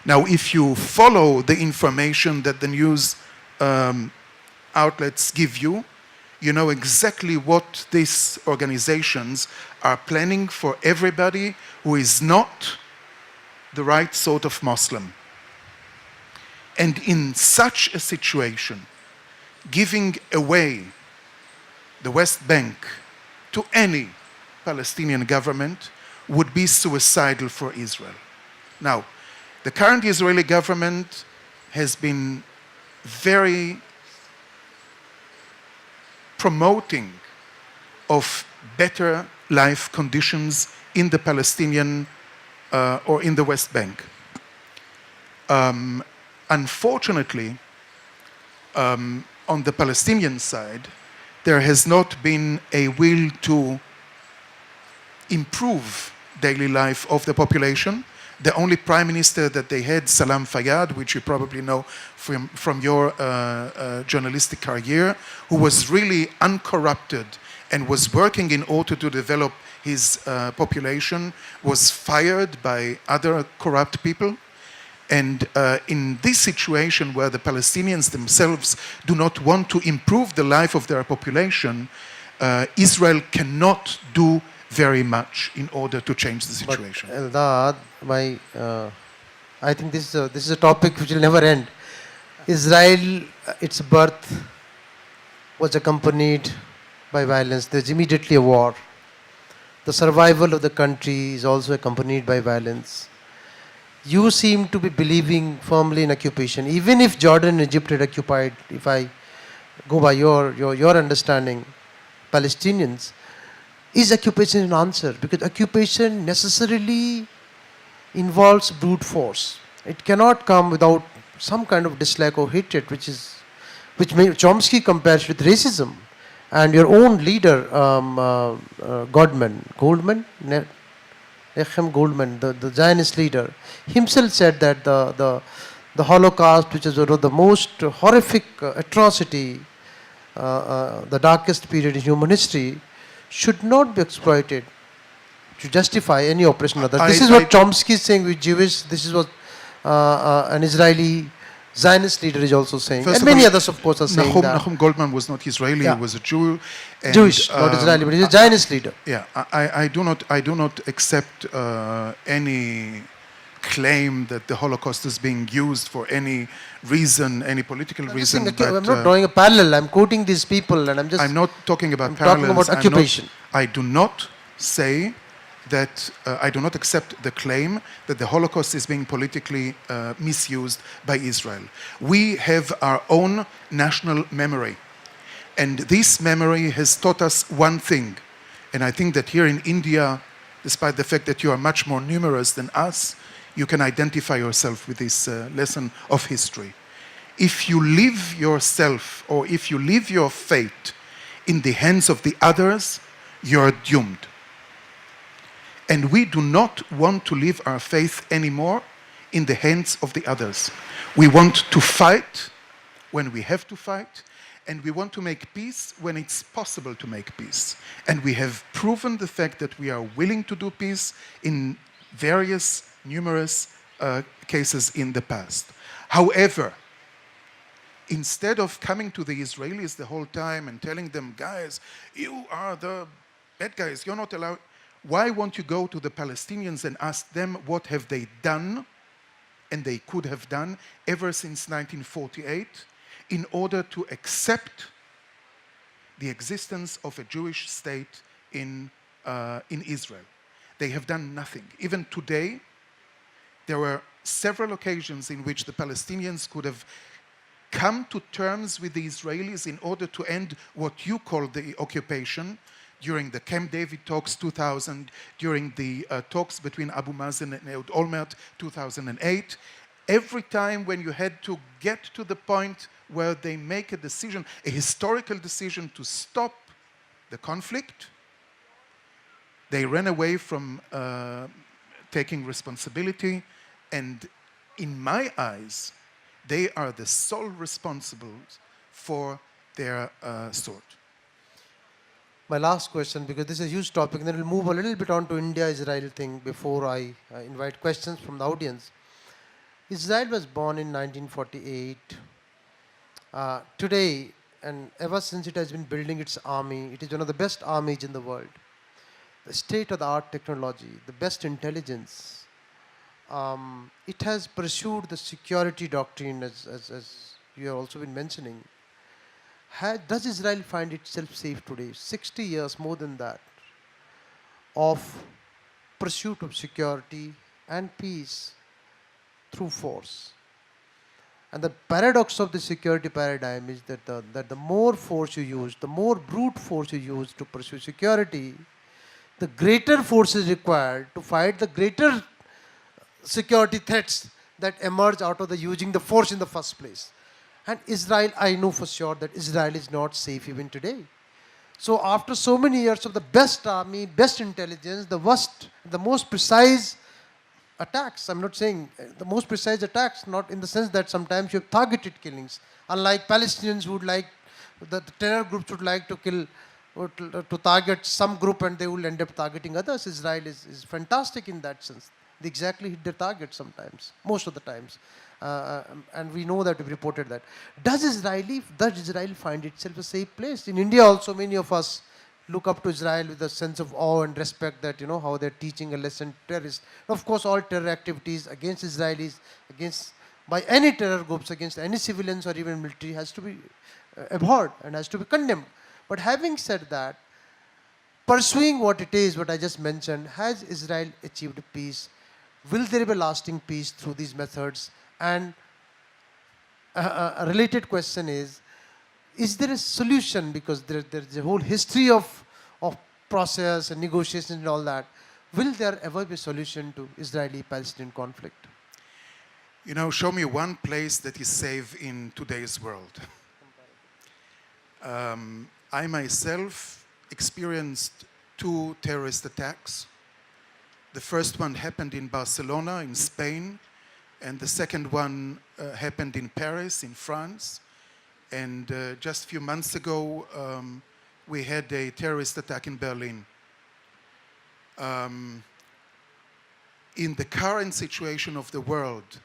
Now, if you follow the information that the news outlets give you, you know exactly what these organizations are planning for everybody who is not the right sort of Muslim. And in such a situation, giving away the West Bank to any Palestinian government would be suicidal for Israel. Now, the current Israeli government has been very promoting of better life conditions in the Palestinian or in the West Bank. Unfortunately, on the Palestinian side, there has not been a will to improve daily life of the population. The only prime minister that they had, Salam Fayyad, which you probably know from your journalistic career, who was really uncorrupted and was working in order to develop his population, was fired by other corrupt people. And in this situation where the Palestinians themselves do not want to improve the life of their population, Israel cannot do very much in order to change the situation. But Eldad, I think this is a topic which will never end. Israel, its birth was accompanied by violence. There's immediately a war. The survival of the country is also accompanied by violence. You seem to be believing firmly in occupation. Even if Jordan and Egypt had occupied, if I go by your understanding, Palestinians, is occupation an answer? Because occupation necessarily involves brute force. It cannot come without some kind of dislike or hatred, which Chomsky compares with racism. And your own leader, Goldman, the Zionist leader, himself said that the Holocaust, which is one of the most horrific atrocity, the darkest period in human history, should not be exploited to justify any oppression of that. This is what Chomsky is saying with Jewish. This is what an Israeli Zionist leader is also saying. And many others, of course, are saying that. Nahum Goldman was not Israeli, he was a Jew. And, Jewish, not Israeli, but he's a Zionist leader. Yeah, I do not accept any claim that the Holocaust is being used for any reason, any political reason. I'm not drawing a parallel. I'm quoting these people, and I'm not talking about parallels. Talking about occupation. I do not say that I do not accept the claim that the Holocaust is being politically misused by Israel. We have our own national memory, and this memory has taught us one thing. And I think that here in India, despite the fact that you are much more numerous than us, you can identify yourself with this lesson of history. If you leave yourself or if you leave your fate in the hands of the others, you're doomed. And we do not want to leave our faith anymore in the hands of the others. We want to fight when we have to fight, and we want to make peace when it's possible to make peace. And we have proven the fact that we are willing to do peace in various numerous cases in the past. However, instead of coming to the Israelis the whole time and telling them, guys, you are the bad guys, you're not allowed, why won't you go to the Palestinians and ask them what have they done, and they could have done ever since 1948, in order to accept the existence of a Jewish state in Israel? They have done nothing. Even today, there were several occasions in which the Palestinians could have come to terms with the Israelis in order to end what you call the occupation, during the Camp David talks 2000, during the talks between Abu Mazen and Olmert 2008. Every time when you had to get to the point where they make a decision, a historical decision to stop the conflict. They ran away from taking responsibility, and in my eyes, they are the sole responsibles for their sort. My last question, because this is a huge topic, and then we'll move a little bit on to India-Israel thing before I invite questions from the audience. Israel was born in 1948. Today, and ever since it has been building its army, it is one of the best armies in the world. The state-of-the-art technology, the best intelligence. It has pursued the security doctrine, as you have also been mentioning. Does Israel find itself safe today? 60 years, more than that, of pursuit of security and peace through force. And the paradox of the security paradigm is that the more force you use, the more brute force you use to pursue security, the greater force is required to fight the greater security threats that emerge out of the using the force in the first place. And Israel, I know for sure that Israel is not safe even today. So after so many years of the best army, best intelligence, the most precise attacks, I'm not saying the most precise attacks, not in the sense that sometimes you have targeted killings. Unlike Palestinians who would like, the terror groups would like to kill, or to target some group and they will end up targeting others. Israel is fantastic in that sense. They exactly hit their target sometimes, most of the times. And we know that, we've reported that. Does Israel find itself a safe place? In India also, many of us look up to Israel with a sense of awe and respect that, how they're teaching a lesson to terrorists. Of course, all terror activities against Israelis, by any terror groups, against any civilians or even military has to be abhorred and has to be condemned. But having said that, pursuing what it is, what I just mentioned, has Israel achieved peace? Will there be lasting peace through these methods? And a related question is there a solution? Because there's a whole history of process and negotiations and all that. Will there ever be a solution to Israeli-Palestinian conflict? Show me one place that is safe in today's world. I myself experienced 2 terrorist attacks. The first one happened in Barcelona, in Spain, and the second one happened in Paris, in France. And just a few months ago, we had a terrorist attack in Berlin. In the current situation of the world,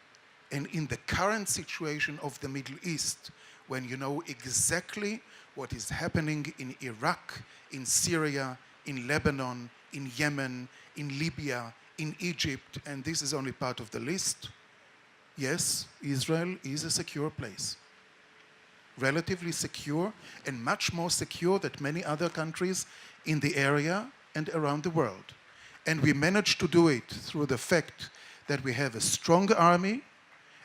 and in the current situation of the Middle East, when you know exactly what is happening in Iraq, in Syria, in Lebanon, in Yemen, in Libya, in Egypt, and this is only part of the list. Yes, Israel is a secure place. Relatively secure, and much more secure than many other countries in the area and around the world. And we managed to do it through the fact that we have a strong army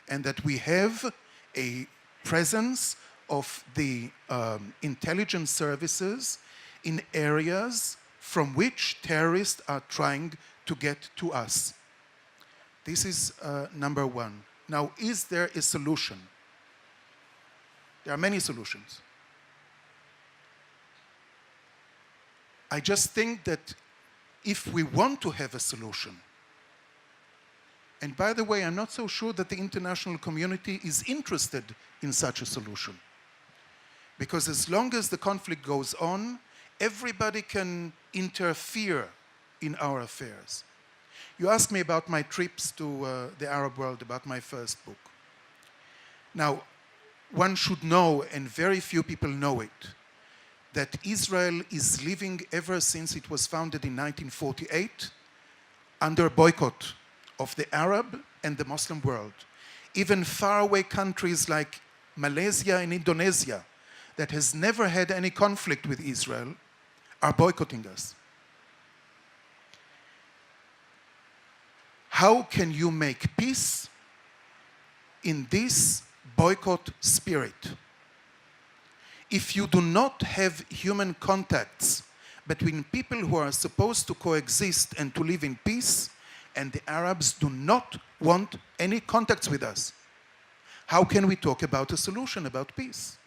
and that we have a presence of the intelligence services in areas from which terrorists are trying to get to us. This is number one. Now, is there a solution? There are many solutions. I just think that if we want to have a solution, and by the way, I'm not so sure that the international community is interested in such a solution. Because as long as the conflict goes on, everybody can interfere in our affairs. You asked me about my trips to the Arab world, about my first book. Now, one should know, and very few people know it, that Israel is living ever since it was founded in 1948 under boycott of the Arab and the Muslim world. Even faraway countries like Malaysia and Indonesia, that has never had any conflict with Israel, are boycotting us. How can you make peace in this boycott spirit? If you do not have human contacts between people who are supposed to coexist and to live in peace, and the Arabs do not want any contacts with us, how can we talk about a solution, about peace?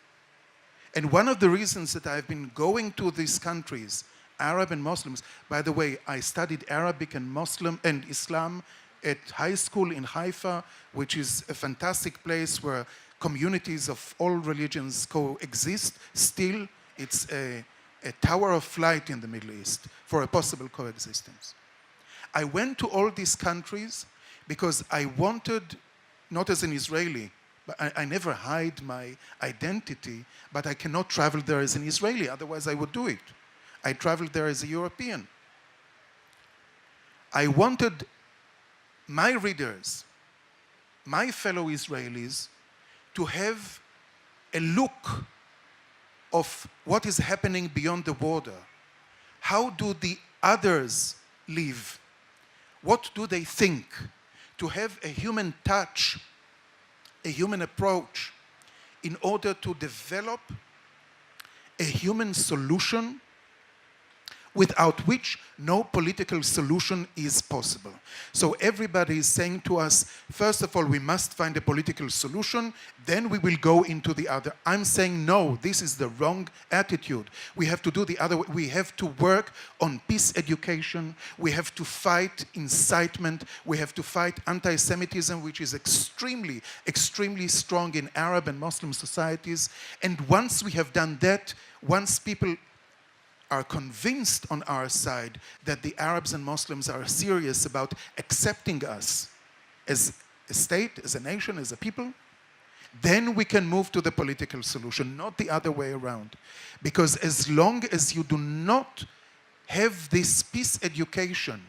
And one of the reasons that I've been going to these countries, Arab and Muslims, by the way, I studied Arabic and Muslim and Islam at high school in Haifa, which is a fantastic place where communities of all religions coexist. Still, it's a tower of flight in the Middle East for a possible coexistence. I went to all these countries because I wanted, not as an Israeli, but I never hide my identity, but I cannot travel there as an Israeli, otherwise I would do it. I traveled there as a European. I wanted my readers, my fellow Israelis, to have a look of what is happening beyond the border. How do the others live? What do they think? To have a human touch, a human approach, in order to develop a human solution without which no political solution is possible. So everybody is saying to us, first of all, we must find a political solution, then we will go into the other. I'm saying, no, this is the wrong attitude. We have to do the other way. We have to work on peace education. We have to fight incitement. We have to fight anti-Semitism, which is extremely, extremely strong in Arab and Muslim societies. And once we have done that, once people are convinced on our side that the Arabs and Muslims are serious about accepting us as a state, as a nation, as a people, then we can move to the political solution, not the other way around. Because as long as you do not have this peace education,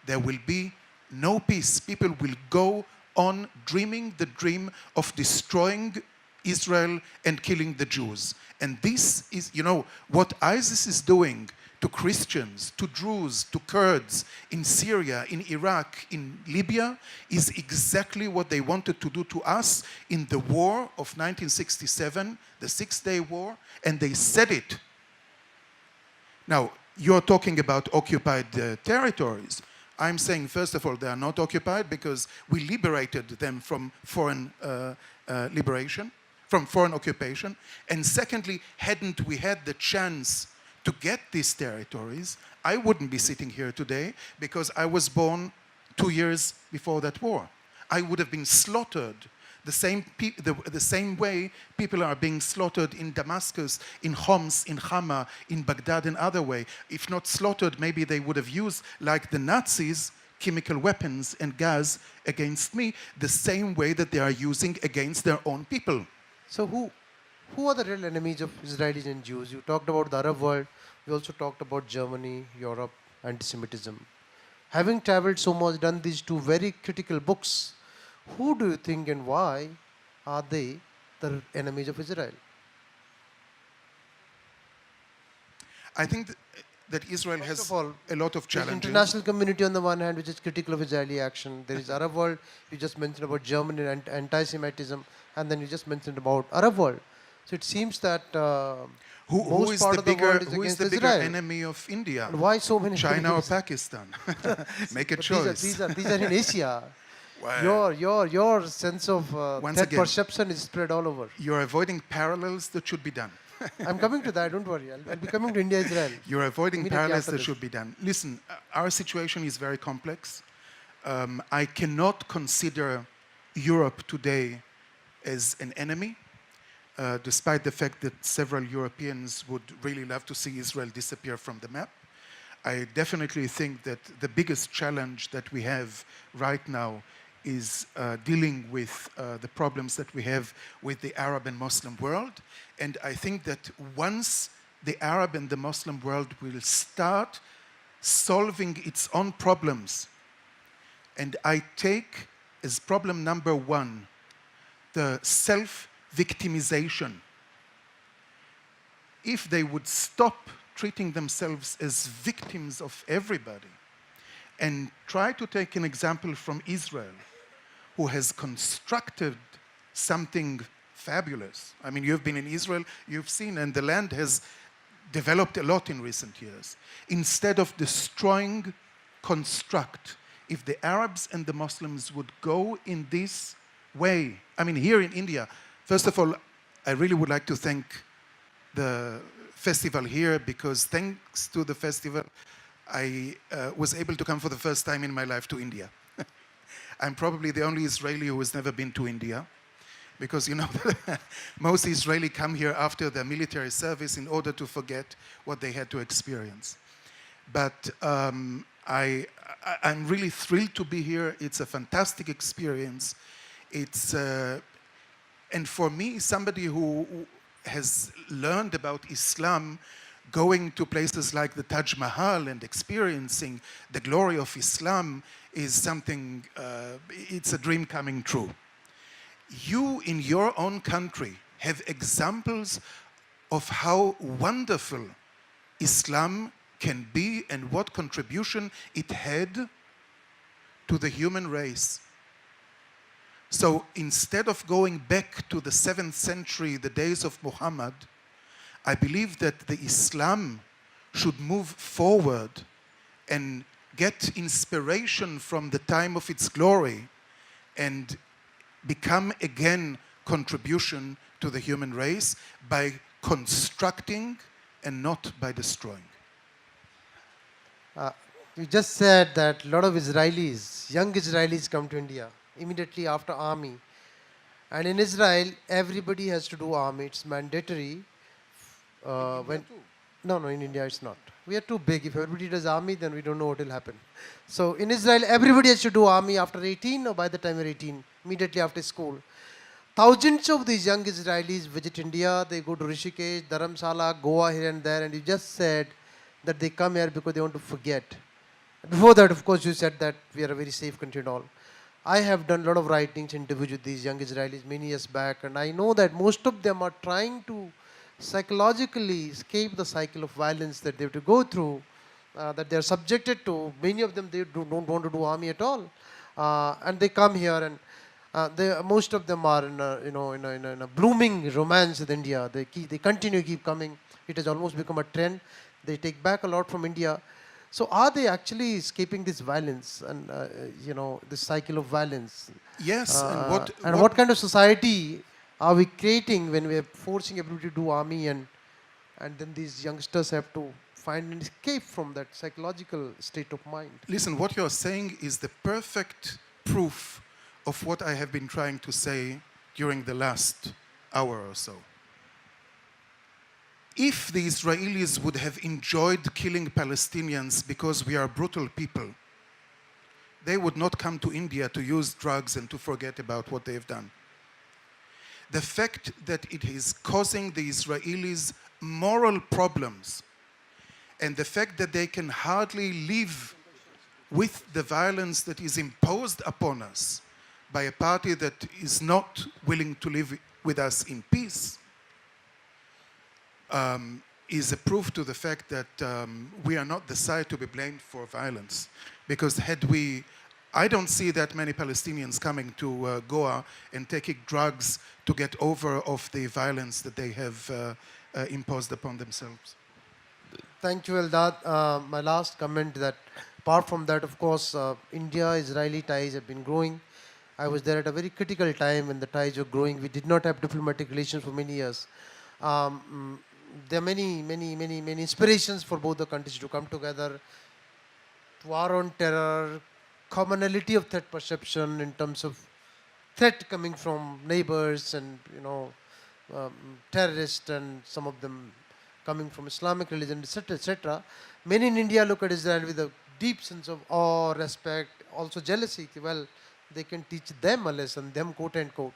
there will be no peace. People will go on dreaming the dream of destroying Israel and killing the Jews. And this is, what ISIS is doing to Christians, to Druze, to Kurds in Syria, in Iraq, in Libya, is exactly what they wanted to do to us in the war of 1967, the Six-Day War, and they said it. Now, you're talking about occupied territories. I'm saying, first of all, they are not occupied because we liberated them from foreign liberation, from foreign occupation. And secondly, hadn't we had the chance to get these territories, I wouldn't be sitting here today because I was born 2 years before that war. I would have been slaughtered the same way people are being slaughtered in Damascus, in Homs, in Hama, in Baghdad, and other way. If not slaughtered, maybe they would have used, like the Nazis, chemical weapons and gas against me, the same way that they are using against their own people. So who are the real enemies of Israelis and Jews? You talked about the Arab world. We also talked about Germany, Europe, anti-Semitism. Having traveled so much, done these two very critical books, who do you think and why are they the enemies of Israel? I think that Israel First has of all, a lot of there's challenges. international community on the one hand, which is critical of Israeli action. There is Arab world. You just mentioned about Germany and anti-Semitism, and then you just mentioned about Arab world. So it seems that Who is the bigger Israel. enemy of India? And why so many? China or enemies? Pakistan? Make a But choice. These are in Asia. Well, Your sense of Once threat again, perception is spread all over. You're avoiding parallels that should be done. I'm coming to that. Don't worry. I'll be coming to India, Israel. You're avoiding Immediately parallels after that this. should be done. Listen, our situation is very complex. I cannot consider Europe today as an enemy, despite the fact that several Europeans would really love to see Israel disappear from the map. I definitely think that the biggest challenge that we have right now is dealing with the problems that we have with the Arab and Muslim world. And I think that once the Arab and the Muslim world will start solving its own problems, and I take as problem number one the self-victimization. If they would stop treating themselves as victims of everybody and try to take an example from Israel, who has constructed something fabulous. I mean, you've been in Israel, you've seen, and the land has developed a lot in recent years. Instead of destroying, construct. If the Arabs and the Muslims would go in this way. I mean, here in India, first of all, I really would like to thank the festival here, because thanks to the festival, I was able to come for the first time in my life to India. I'm probably the only Israeli who has never been to India, because you know most Israeli come here after their military service in order to forget what they had to experience. But I'm really thrilled to be here. It's a fantastic experience. It's and for me, somebody who has learned about Islam, going to places like the Taj Mahal and experiencing the glory of Islam is something, it's a dream coming true. You, in your own country, have examples of how wonderful Islam can be and what contribution it had to the human race. So instead of going back to the 7th century, the days of Muhammad, I believe that the Islam should move forward and get inspiration from the time of its glory and become again contribution to the human race by constructing and not by destroying. You just said that a lot of Israelis, young Israelis come to India immediately after army. And in Israel, everybody has to do army. It's mandatory. No, in India it's not. We are too big. If everybody does army, then we don't know what will happen. So in Israel, everybody has to do army after 18 or by the time you're 18, immediately after school. Thousands of these young Israelis visit India. They go to Rishikesh, Dharamsala, Goa, here and there. And you just said that they come here because they want to forget. Before that, of course, you said that we are a very safe country and all. I have done a lot of writings, interviews with these young Israelis many years back, and I know that most of them are trying to psychologically escape the cycle of violence that they have to go through, that they are subjected to. Many of them, they don't want to do army at all, and they come here, and most of them are in a blooming romance with India. They keep coming. It has almost become a trend. They take back a lot from India. So are they actually escaping this violence and this cycle of violence? Yes, and what kind of society are we creating when we are forcing everybody to do army, and then these youngsters have to find an escape from that psychological state of mind? Listen, what you're saying is the perfect proof of what I have been trying to say during the last hour or so. If the Israelis would have enjoyed killing Palestinians because we are brutal people, they would not come to India to use drugs and to forget about what they have done. The fact that it is causing the Israelis moral problems, and the fact that they can hardly live with the violence that is imposed upon us by a party that is not willing to live with us in peace, is a proof to the fact that we are not the side to be blamed for violence. Because I don't see that many Palestinians coming to Goa and taking drugs to get over of the violence that they have imposed upon themselves. Thank you, Eldad. My last comment that, apart from that, of course, India-Israeli ties have been growing. I was there at a very critical time when the ties were growing. We did not have diplomatic relations for many years. There are many inspirations for both the countries to come together. War on terror, commonality of threat perception in terms of threat coming from neighbors and terrorists, and some of them coming from Islamic religion, etc., etc. Many in India look at Israel with a deep sense of awe, respect, also jealousy. Well, they can teach them a lesson, them quote unquote.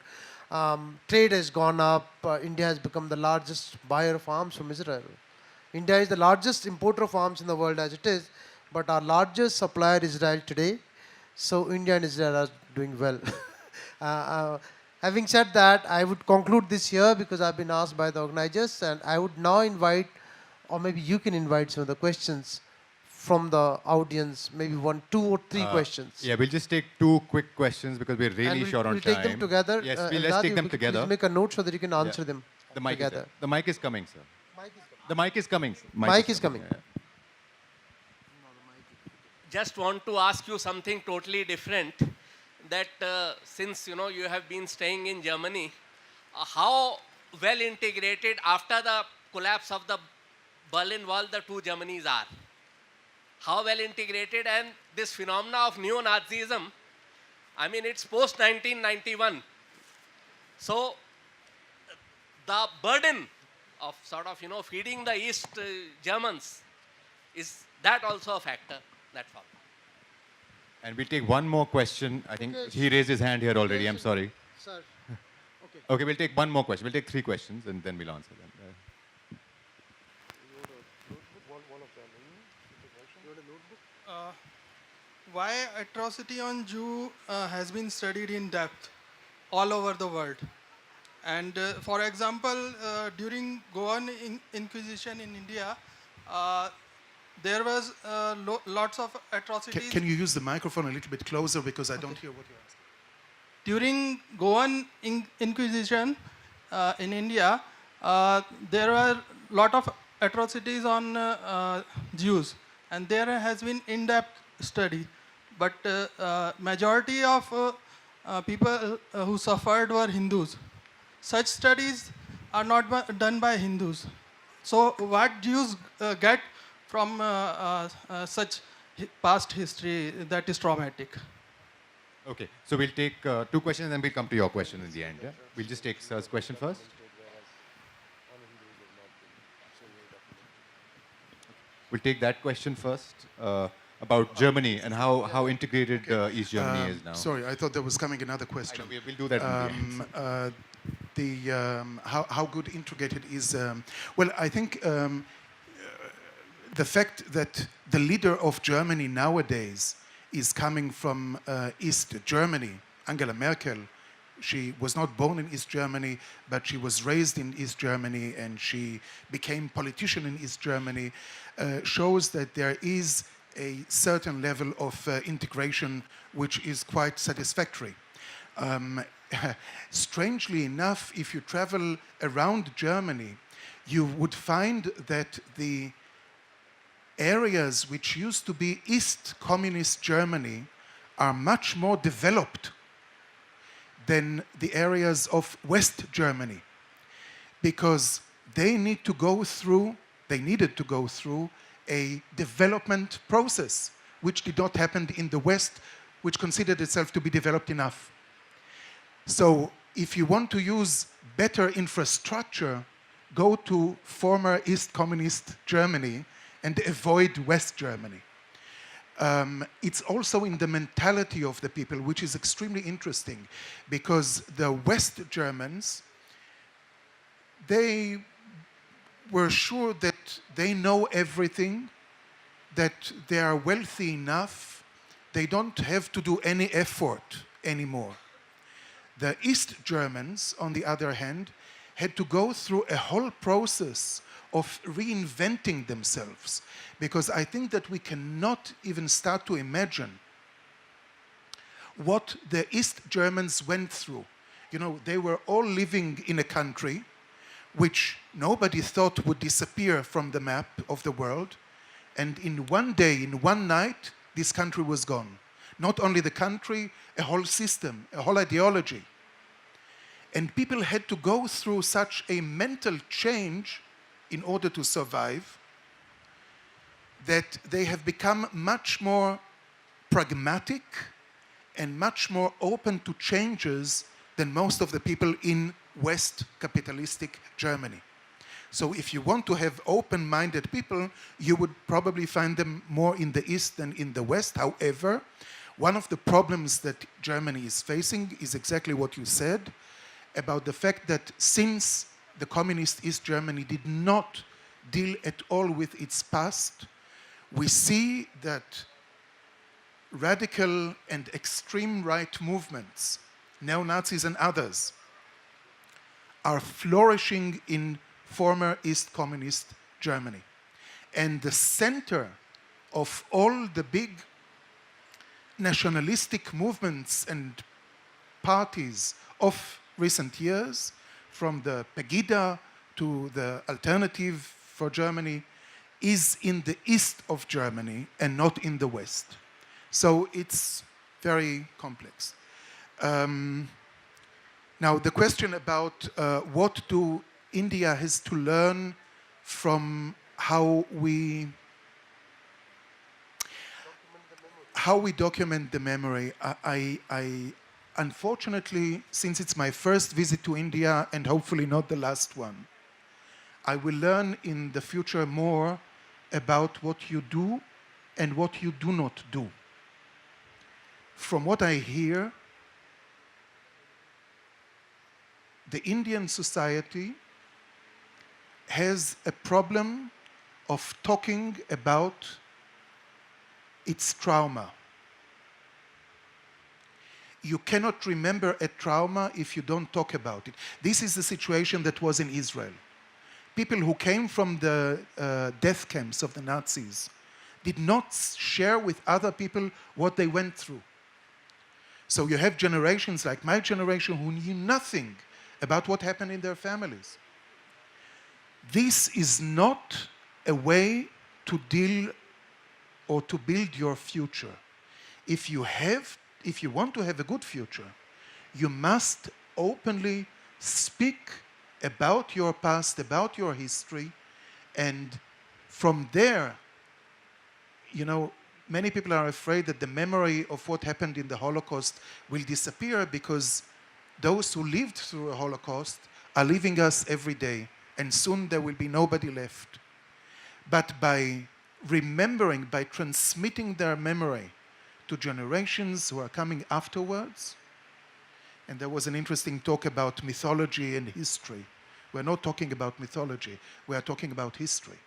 Trade has gone up. India has become the largest buyer of arms from Israel. India is the largest importer of arms in the world as it is, but our largest supplier is Israel today. So India and Israel are doing well. Having said that, I would conclude this here because I've been asked by the organizers, and I would now invite, or maybe you can invite some of the questions from the audience, maybe 1, 2 or 3 questions. Yeah, we'll just take 2 quick questions because we're really short on time. We'll take them together. Yes, let's take them together. Please make a note so that you can answer them the mic together. The mic is coming, sir. The mic is coming. Sir. Mic is coming. Yeah. Just want to ask you something totally different. that since you have been staying in Germany, how well integrated after the collapse of the Berlin Wall the two Germanys are. How well integrated, and this phenomena of neo-Nazism, I mean, it's post 1991. So the burden of sort of feeding the East Germans, is that also a factor? That's all. And we'll take one more question. I think he raised his hand here already. I'm sorry. Sir. Okay. Okay, we'll take one more question. We'll take 3 questions and then we'll answer them. Why atrocity on Jew has been studied in depth all over the world. And for example, during Goan Inquisition in India, there was lots of atrocities. Can you use the microphone a little bit closer because I don't hear what you're asking? During Goan Inquisition in India, there were a lot of atrocities on Jews, and there has been in-depth study. But majority of people who suffered were Hindus. Such studies are not done by Hindus. So what Jews get from such past history that is traumatic? Okay, so we'll take 2 questions and then we'll come to your question in the end. Yeah? We'll just take Sir's question first. We'll take that question first about Germany and how integrated East Germany is now. Sorry, I thought there was coming another question. I know, we'll do that in the end. How good integrated is... well, I think the fact that the leader of Germany nowadays is coming from East Germany, Angela Merkel. She was not born in East Germany, but she was raised in East Germany and she became politician in East Germany, shows that there is a certain level of integration which is quite satisfactory. Strangely enough, if you travel around Germany, you would find that the areas which used to be East Communist Germany are much more developed than the areas of West Germany, because they needed to go through a development process which did not happen in the West, which considered itself to be developed enough. So if you want to use better infrastructure, go to former East Communist Germany and avoid West Germany. It's also in the mentality of the people, which is extremely interesting, because the West Germans, they were sure that they know everything, that they are wealthy enough, they don't have to do any effort anymore. The East Germans, on the other hand, had to go through a whole process of reinventing themselves, because I think that we cannot even start to imagine what the East Germans went through. You know, they were all living in a country which nobody thought would disappear from the map of the world, and in one day, in one night, this country was gone. Not only the country, a whole system, a whole ideology. And people had to go through such a mental change in order to survive, that they have become much more pragmatic and much more open to changes than most of the people in West capitalistic Germany. So if you want to have open-minded people, you would probably find them more in the East than in the West. However, one of the problems that Germany is facing is exactly what you said about the fact that since the communist East Germany did not deal at all with its past, we see that radical and extreme right movements, neo-Nazis and others, are flourishing in former East Communist Germany. And the center of all the big nationalistic movements and parties of recent years, from the Pegida to the Alternative for Germany, is in the east of Germany and not in the west. So it's very complex. Now, the question about what do India has to learn from how we document the memory. I unfortunately, since it's my first visit to India and hopefully not the last one, I will learn in the future more about what you do and what you do not do. From what I hear, the Indian society has a problem of talking about its trauma. You cannot remember a trauma if you don't talk about it. This is the situation that was in Israel. People who came from the death camps of the Nazis did not share with other people what they went through. So you have generations like my generation who knew nothing about what happened in their families. This is not a way to deal or to build your future. If you want to have a good future, you must openly speak about your past, about your history, and from there, many people are afraid that the memory of what happened in the Holocaust will disappear because those who lived through a Holocaust are leaving us every day, and soon there will be nobody left. But by remembering, by transmitting their memory to generations who are coming afterwards, and there was an interesting talk about mythology and history. We're not talking about mythology, we are talking about history.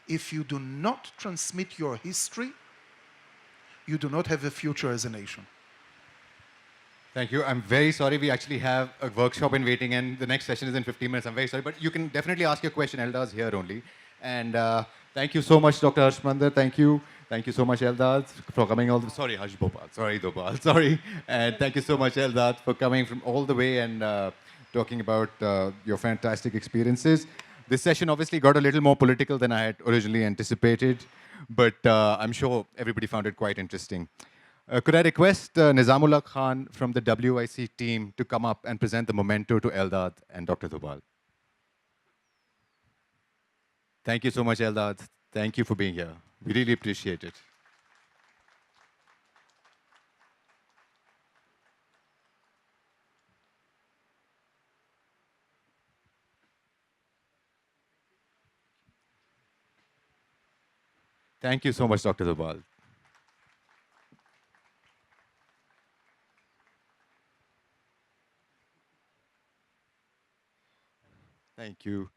If you do not transmit your history, you do not have a future as a nation. Thank you. I'm very sorry. We actually have a workshop in waiting, and the next session is in 15 minutes. I'm very sorry, but you can definitely ask your question. Eldad's here only. And thank you so much, Dr. Hirsch. Thank you. Thank you so much, Eldad, for coming all the way. Sorry, Harsh Bhopal. Sorry, Dobhal. Sorry. And thank you so much, Eldad, for coming from all the way and talking about your fantastic experiences. This session obviously got a little more political than I had originally anticipated, but I'm sure everybody found it quite interesting. Could I request Nizamullah Khan from the WIC team to come up and present the memento to Eldad and Dr. Dobhal? Thank you so much, Eldad. Thank you for being here. We really appreciate it. Thank you so much, Dr. Dobhal. Thank you.